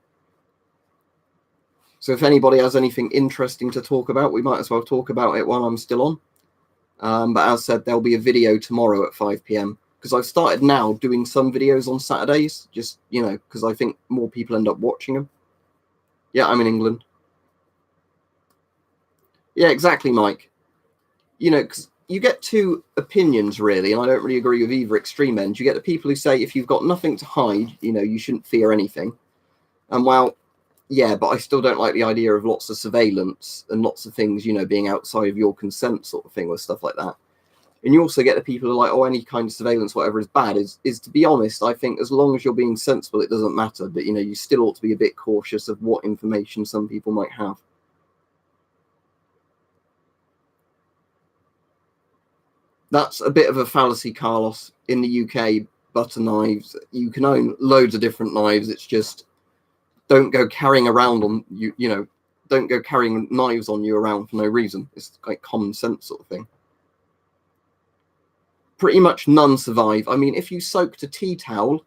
So if anybody has anything interesting to talk about, we might as well talk about it while I'm still on. But as said, there'll be a video tomorrow at 5 p.m. because I've started now doing some videos on Saturdays, just, you know, because I think more people end up watching them. Yeah, I'm in England. Yeah, exactly, Mike. You know, because you get two opinions, really, and I don't really agree with either extreme end. You get the people who say if you've got nothing to hide, you know, you shouldn't fear anything. And well, yeah, but I still don't like the idea of lots of surveillance and lots of things, you know, being outside of your consent sort of thing with stuff like that. And you also get the people who are like, oh, any kind of surveillance, whatever, is bad. Is to be honest, I think as long as you're being sensible, it doesn't matter. But, you know, you still ought to be a bit cautious of what information some people might have. That's a bit of a fallacy, Carlos. In the UK, butter knives, you can own loads of different knives. It's just don't go carrying around on you, you know, don't go carrying knives on you around for no reason. It's like common sense sort of thing. Pretty much none survive. I mean, if you soaked a tea towel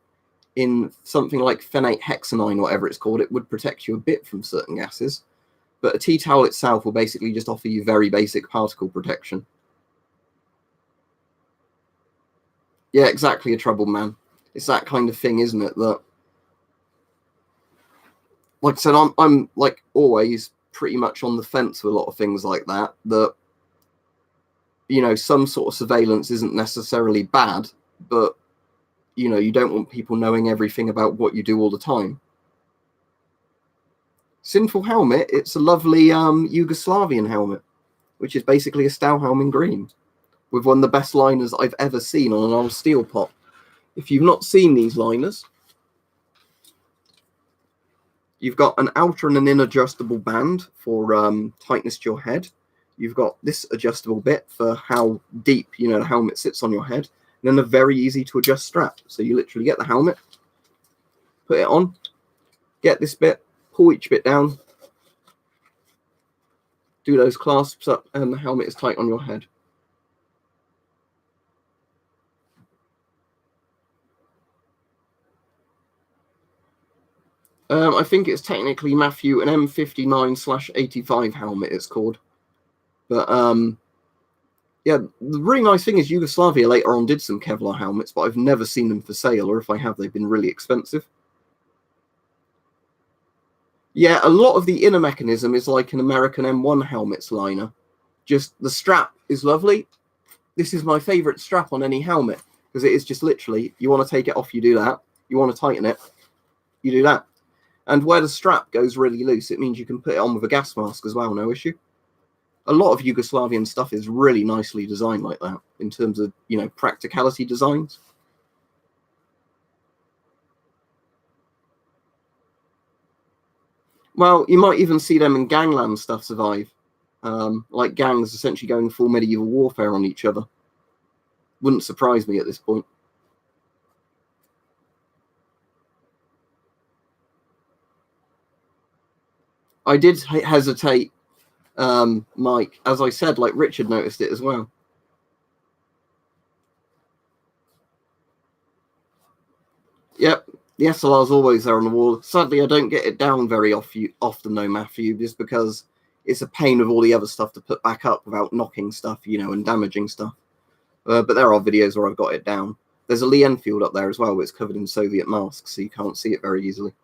in something like phenate hexanine, whatever it's called, it would protect you a bit from certain gases. But a tea towel itself will basically just offer you very basic particle protection. Yeah, exactly, a troubled man. It's that kind of thing, isn't it? That, like I said, I'm like always pretty much on the fence with a lot of things like that. That, you know, some sort of surveillance isn't necessarily bad, but, you know, you don't want people knowing everything about what you do all the time. Sinful helmet, it's a lovely Yugoslavian helmet, which is basically a Stahlhelm in green, with one of the best liners I've ever seen on an old steel pot. If you've not seen these liners, you've got an outer and an inner adjustable band for tightness to your head. You've got this adjustable bit for how deep, you know, the helmet sits on your head, and then a very easy to adjust strap. So you literally get the helmet, put it on, get this bit, pull each bit down, do those clasps up, and the helmet is tight on your head. I think it's technically, Matthew, an M59/85 helmet it's called. But yeah, the really nice thing is Yugoslavia later on did some Kevlar helmets, but I've never seen them for sale, or if I have, they've been really expensive. Yeah, a lot of the inner mechanism is like an American M1 helmet's liner. Just the strap is lovely. This is my favorite strap on any helmet, because it is just literally, you want to take it off, you do that. You want to tighten it, you do that. And where the strap goes really loose, it means you can put it on with a gas mask as well, no issue. A lot of Yugoslavian stuff is really nicely designed like that, in terms of, you know, practicality designs. Well, you might even see them in gangland stuff survive. Like gangs essentially going full medieval warfare on each other. Wouldn't surprise me at this point. I did hesitate, Mike. As I said, like Richard noticed it as well. Yep, the SLR's always there on the wall. Sadly, I don't get it down very often, though, Matthew, just because it's a pain with all the other stuff to put back up without knocking stuff, and damaging stuff. But there are videos where I've got it down. There's a Lee Enfield up there as well, where it's covered in Soviet masks, so you can't see it very easily.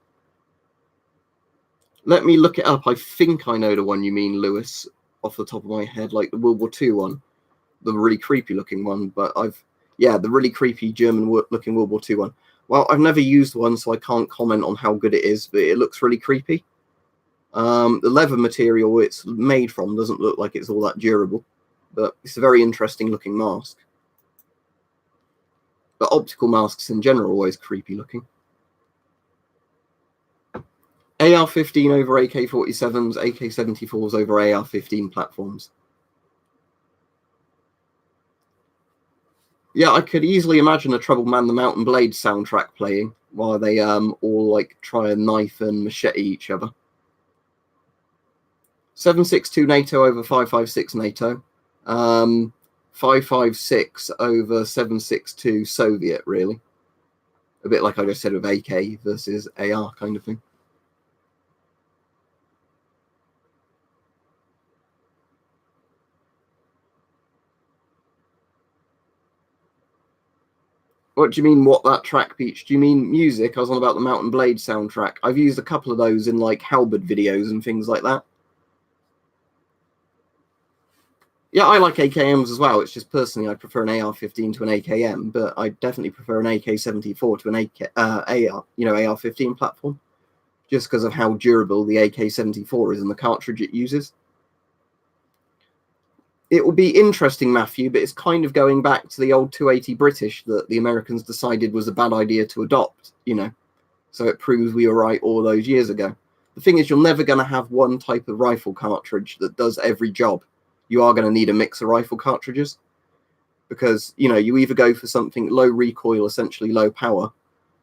Let me look it up. I think I know the one you mean, Lewis, off the top of my head, like the World War II one, the really creepy looking one. But the really creepy German looking World War II one. Well, I've never used one, so I can't comment on how good it is, but it looks really creepy. The leather material it's made from doesn't look like it's all that durable, but it's a very interesting looking mask. But optical masks in general are always creepy looking. AR-15 over AK-47s, AK-74s over AR-15 platforms. Yeah, I could easily imagine a Trouble Man the Mountain Blade soundtrack playing while they all like try and knife and machete each other. 762 NATO over 556 NATO. 556 over 762 Soviet, really. A bit like I just said with AK versus AR kind of thing. What do you mean, what that track, Peach? Do you mean music? I was on about the Mountain Blade soundtrack. I've used a couple of those in like halberd videos and things like that. Yeah, I like AKMs as well. It's just personally I prefer an AR-15 to an AKM, but I definitely prefer an AK-74 to an AR-15 platform, just because of how durable the AK-74 is and the cartridge it uses. It will be interesting, Matthew, but it's kind of going back to the old 280 British that the Americans decided was a bad idea to adopt, So it proves we were right all those years ago. The thing is, you're never going to have one type of rifle cartridge that does every job. You are going to need a mix of rifle cartridges because, you either go for something low recoil, essentially low power,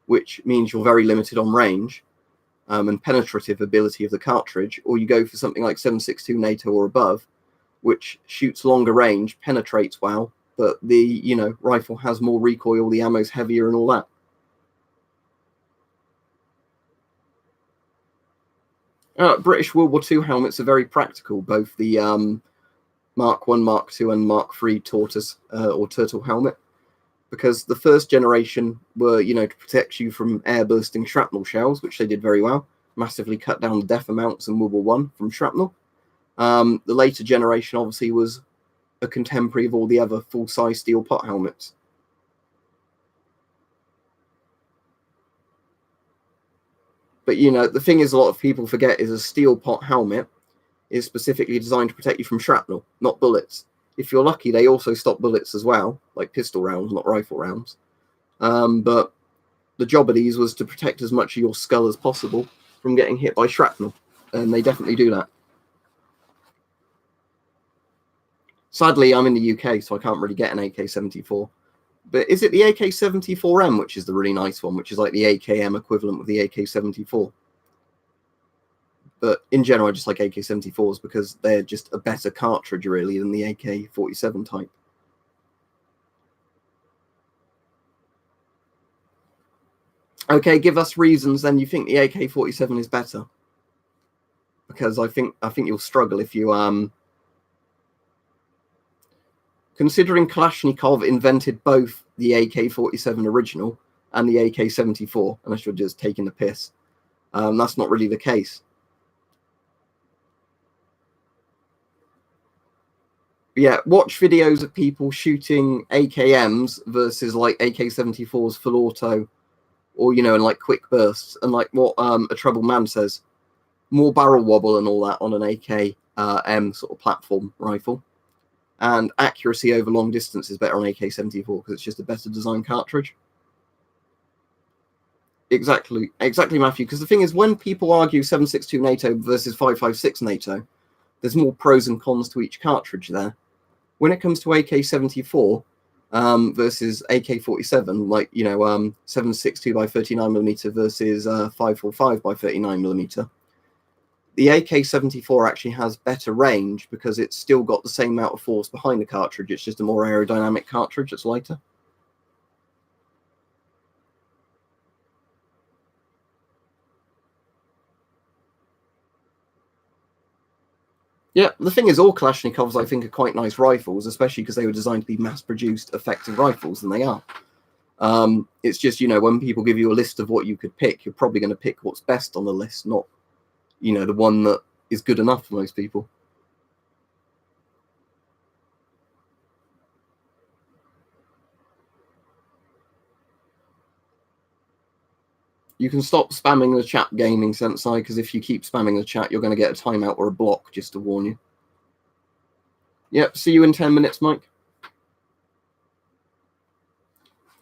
which means you're very limited on range and penetrative ability of the cartridge, or you go for something like 7.62 NATO or above, which shoots longer range, penetrates well, but the, rifle has more recoil, the ammo's heavier and all that. British World War II helmets are very practical, both the Mark 1, Mark 2 and Mark 3 tortoise or turtle helmet, because the first generation were, to protect you from air-bursting shrapnel shells, which they did very well, massively cut down the death amounts in World War I from shrapnel. The later generation obviously was a contemporary of all the other full-size steel pot helmets. But, the thing is a lot of people forget is a steel pot helmet is specifically designed to protect you from shrapnel, not bullets. If you're lucky, they also stop bullets as well, like pistol rounds, not rifle rounds. But the job of these was to protect as much of your skull as possible from getting hit by shrapnel, and they definitely do that. Sadly, I'm in the UK, so I can't really get an AK-74. But is it the AK-74M, which is the really nice one, which is like the AKM equivalent of the AK-74? But in general, I just like AK-74s because they're just a better cartridge, really, than the AK-47 type. Okay, give us reasons then you think the AK-47 is better. Because I think you'll struggle if you considering Kalashnikov invented both the AK-47 original and the AK-74, unless you're just taking the piss. That's not really the case. Yeah, watch videos of people shooting AKMs versus like AK-74s full auto, or in like quick bursts, and like what a Trouble Man says, more barrel wobble and all that on an AKM sort of platform rifle, and accuracy over long distance is better on AK-74 because it's just a better design cartridge. Exactly, Matthew. Because the thing is, when people argue 7.62 NATO versus 5.56 NATO, there's more pros and cons to each cartridge there. When it comes to AK-74 versus AK-47, like 7.62 by 39mm versus 5.45 by 39mm, the AK-74 actually has better range because it's still got the same amount of force behind the cartridge. It's just a more aerodynamic cartridge that's lighter. Yeah, the thing is, all Kalashnikovs, I think, are quite nice rifles, especially because they were designed to be mass-produced, effective rifles, and they are. It's just, when people give you a list of what you could pick, you're probably going to pick what's best on the list, not, the one that is good enough for most people. You can stop spamming the chat, Gaming Sensei, because if you keep spamming the chat, you're going to get a timeout or a block, just to warn you. Yep, see you in 10 minutes, Mike.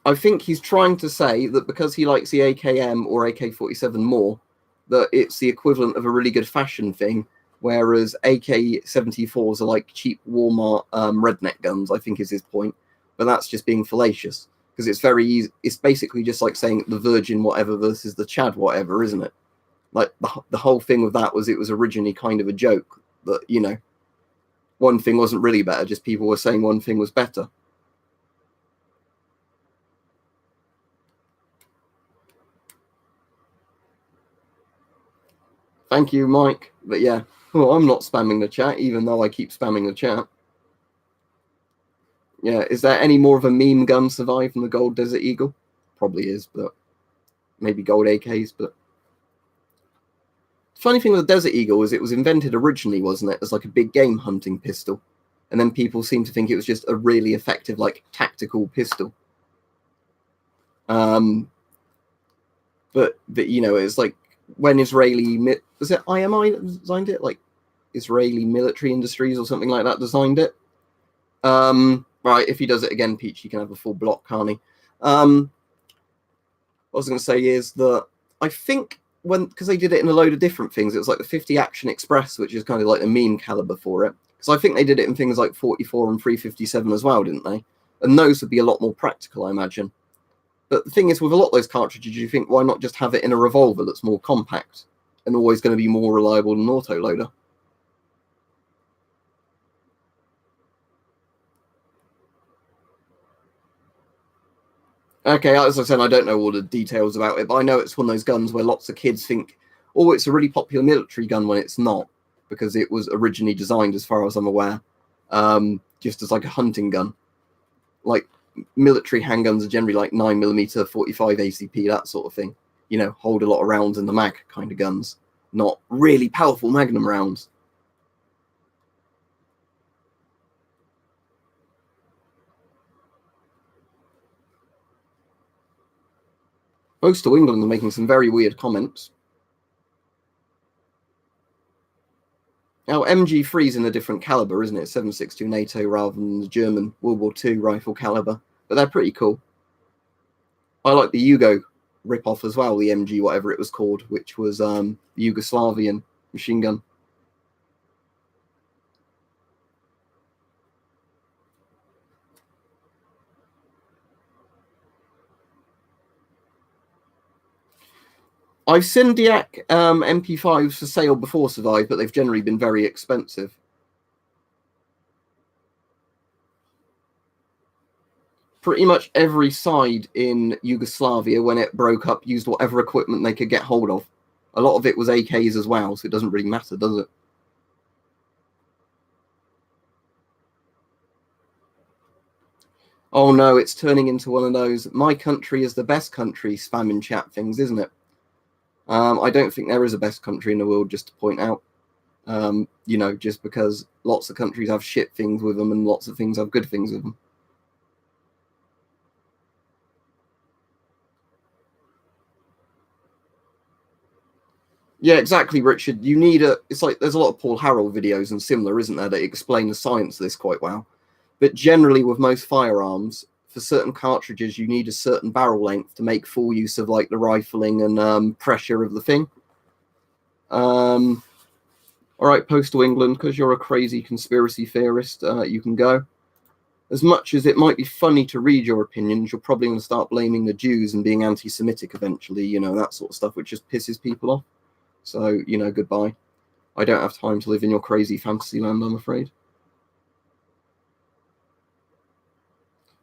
I think he's trying to say that because he likes the AKM or AK-47 more, that it's the equivalent of a really good fashion thing, whereas AK-74s are like cheap Walmart redneck guns, I think is his point. But that's just being fallacious, because it's very easy. It's basically just like saying the Virgin whatever versus the Chad whatever, isn't it? Like the whole thing with that was it was originally kind of a joke that, one thing wasn't really better, just people were saying one thing was better. Thank you, Mike. But yeah, I'm not spamming the chat, even though I keep spamming the chat. Yeah, is there any more of a meme gun survive than the Gold Desert Eagle? Probably is, but maybe Gold AKs. But the funny thing with the Desert Eagle is it was invented originally, wasn't it, as like a big game hunting pistol. And then people seem to think it was just a really effective, like, tactical pistol. But it's like when Israeli, was it IMI that designed it? Like Israeli Military Industries or something like that designed it. Right, if he does it again, Peach, he can have a full block, can't he? What I was going to say is that I think because they did it in a load of different things, it was like the 50 Action Express, which is kind of like the meme caliber for it. Because I think they did it in things like 44 and 357 as well, didn't they? And those would be a lot more practical, I imagine. But the thing is, with a lot of those cartridges, you think, why not just have it in a revolver that's more compact and always going to be more reliable than an autoloader? Okay, as I said, I don't know all the details about it, but I know it's one of those guns where lots of kids think, oh, it's a really popular military gun when it's not, because it was originally designed, as far as I'm aware, just as like a hunting gun. Like, military handguns are generally like 9mm, 45 ACP, that sort of thing. Hold a lot of rounds in the mag kind of guns, not really powerful Magnum rounds. Postal England are making some very weird comments. Now, MG3 is in a different caliber, isn't it? 7.62 NATO rather than the German World War II rifle caliber, but they're pretty cool. I like the Yugo rip-off as well, the MG whatever it was called, which was Yugoslavian machine gun. I've seen Diak MP5s for sale before Survive, but they've generally been very expensive. Pretty much every side in Yugoslavia, when it broke up, used whatever equipment they could get hold of. A lot of it was AKs as well, so it doesn't really matter, does it? Oh no, it's turning into one of those, my country is the best country spam in chat things, isn't it? I don't think there is a best country in the world, just to point out. Just because lots of countries have shit things with them and lots of things have good things with them. Yeah, exactly, Richard. You need it's like there's a lot of Paul Harrell videos and similar, isn't there, that explain the science of this quite well. But generally, with most firearms, for certain cartridges, you need a certain barrel length to make full use of like the rifling and pressure of the thing. All right, Postal England, because you're a crazy conspiracy theorist, you can go. As much as it might be funny to read your opinions, you're probably going to start blaming the Jews and being anti-Semitic eventually, you know, that sort of stuff, which just pisses people off. So, you know, goodbye. I don't have time to live in your crazy fantasy land, I'm afraid.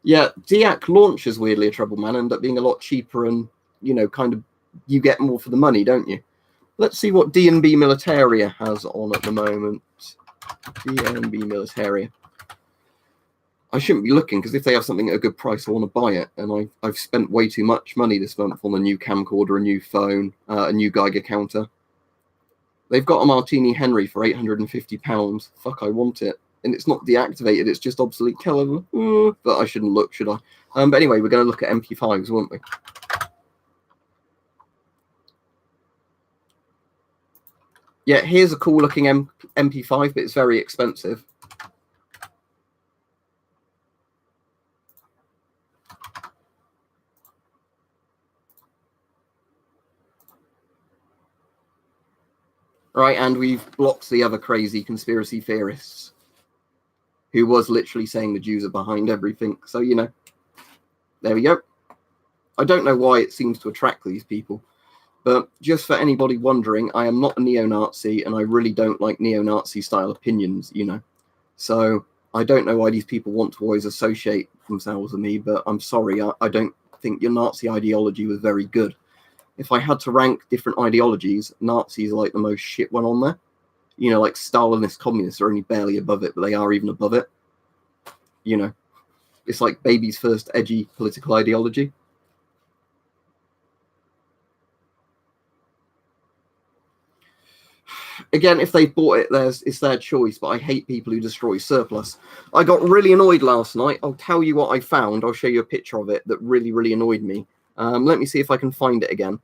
Yeah, DIAC launchers, weirdly, a Trouble Man, end up being a lot cheaper and, you know, kind of, you get more for the money, don't you? Let's see what D&B Militaria has on at the moment. D&B Militaria. I shouldn't be looking, because if they have something at a good price, I want to buy it. And I've spent way too much money this month on a new camcorder, a new phone, a new Geiger counter. They've got a Martini Henry for £850. Fuck, I want it. And it's not deactivated, it's just obsolete caliber. But I shouldn't look, should I? But anyway, we're going to look at MP5s, won't we? Yeah, here's a cool-looking MP5, but it's very expensive. Right, and we've blocked the other crazy conspiracy theorists who was literally saying the Jews are behind everything. So, you know, there we go. I don't know why it seems to attract these people, but just for anybody wondering, I am not a neo-Nazi, and I really don't like neo-Nazi style opinions, you know. So I don't know why these people want to always associate themselves with me, but I'm sorry, I don't think your Nazi ideology was very good. If I had to rank different ideologies, Nazis are like the most shit one on there. You know, like Stalinist communists are only barely above it, but they are even above it. You know, it's like baby's first edgy political ideology. Again, if they bought it, it's their choice, but I hate people who destroy surplus. I got really annoyed last night. I'll tell you what I found. I'll show you a picture of it that really, really annoyed me. Let me see if I can find it again.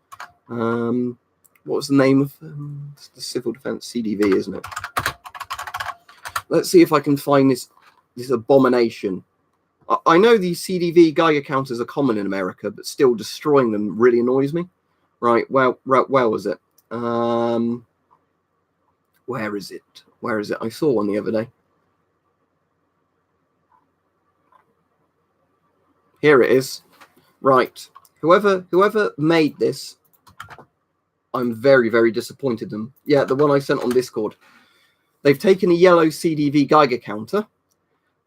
What was the name of the Civil Defense CDV, isn't it? Let's see if I can find this abomination. I know these CDV Geiger counters are common in America, but still destroying them really annoys me. Right, where was it? Where is it? Where is it? I saw one the other day. Here it is. Right. Whoever made this, I'm very, very disappointed in them. Yeah, the one I sent on Discord. They've taken a yellow CDV Geiger counter.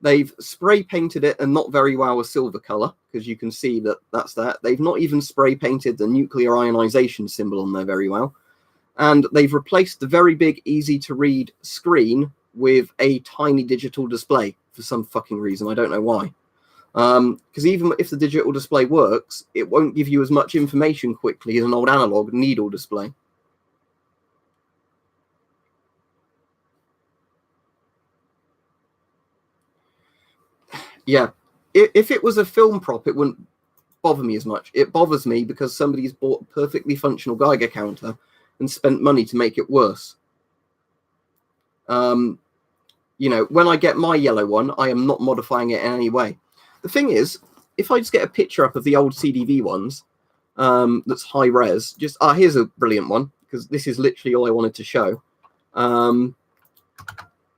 They've spray painted it, and not very well, a silver color, because you can see that's that. They've not even spray painted the nuclear ionization symbol on there very well. And they've replaced the very big, easy to read screen with a tiny digital display for some fucking reason. I don't know why. Because even if the digital display works, it won't give you as much information quickly as an old analog needle display. Yeah, if it was a film prop, it wouldn't bother me as much. It bothers me because somebody's bought a perfectly functional Geiger counter and spent money to make it worse. You know, when I get my yellow one, I am not modifying it in any way. The thing is, if I just get a picture up of the old CDV ones, that's high res, here's a brilliant one, because this is literally all I wanted to show.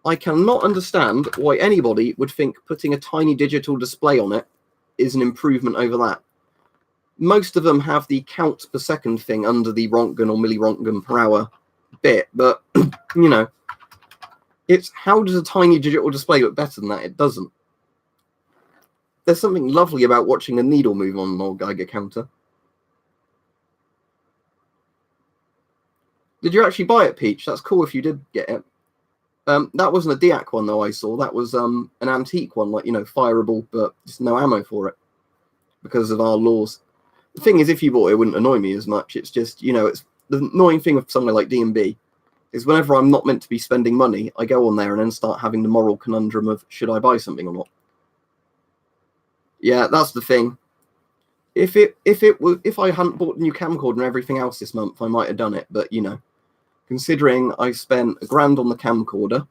I cannot understand why anybody would think putting a tiny digital display on it is an improvement over that. Most of them have the count per second thing under the Rontgen or millirontgen per hour bit, but, you know, it's how does a tiny digital display look better than that? It doesn't. There's something lovely about watching a needle move on an old Geiger counter. Did you actually buy it, Peach? That's cool if you did get it. That wasn't a DIAC one, though, I saw. That was an antique one, like, you know, fireable, but just no ammo for it because of our laws. The thing is, if you bought it, it wouldn't annoy me as much. It's just, you know, it's the annoying thing of somewhere like D&B is whenever I'm not meant to be spending money, I go on there and then start having the moral conundrum of, should I buy something or not? Yeah, that's the thing. If I hadn't bought a new camcorder and everything else this month, I might have done it. But, you know, considering I spent £1,000 on the camcorder,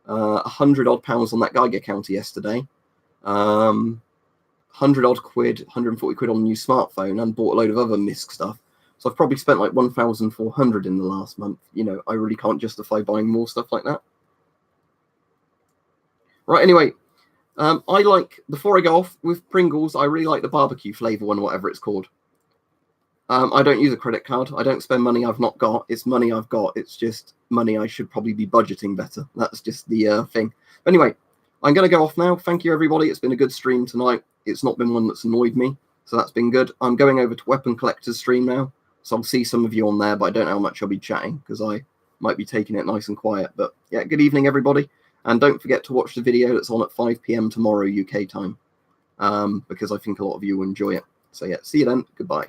£100 odd on that Geiger counter yesterday, 100 odd quid, 140 quid on a new smartphone, and bought a load of other misc stuff. So I've probably spent like 1,400 in the last month. You know, I really can't justify buying more stuff like that. Right, anyway, I like, before I go off with Pringles, I really like the barbecue flavour one, whatever it's called. I don't use a credit card. I don't spend money I've not got. It's money I've got. It's just money I should probably be budgeting better. That's just the thing. Anyway, I'm going to go off now. Thank you, everybody. It's been a good stream tonight. It's not been one that's annoyed me, so that's been good. I'm going over to Weapon Collector's stream now, so I'll see some of you on there, but I don't know how much I'll be chatting because I might be taking it nice and quiet. But yeah, good evening, everybody. And don't forget to watch the video that's on at 5 p.m. tomorrow UK time, because I think a lot of you will enjoy it. So yeah, see you then. Goodbye.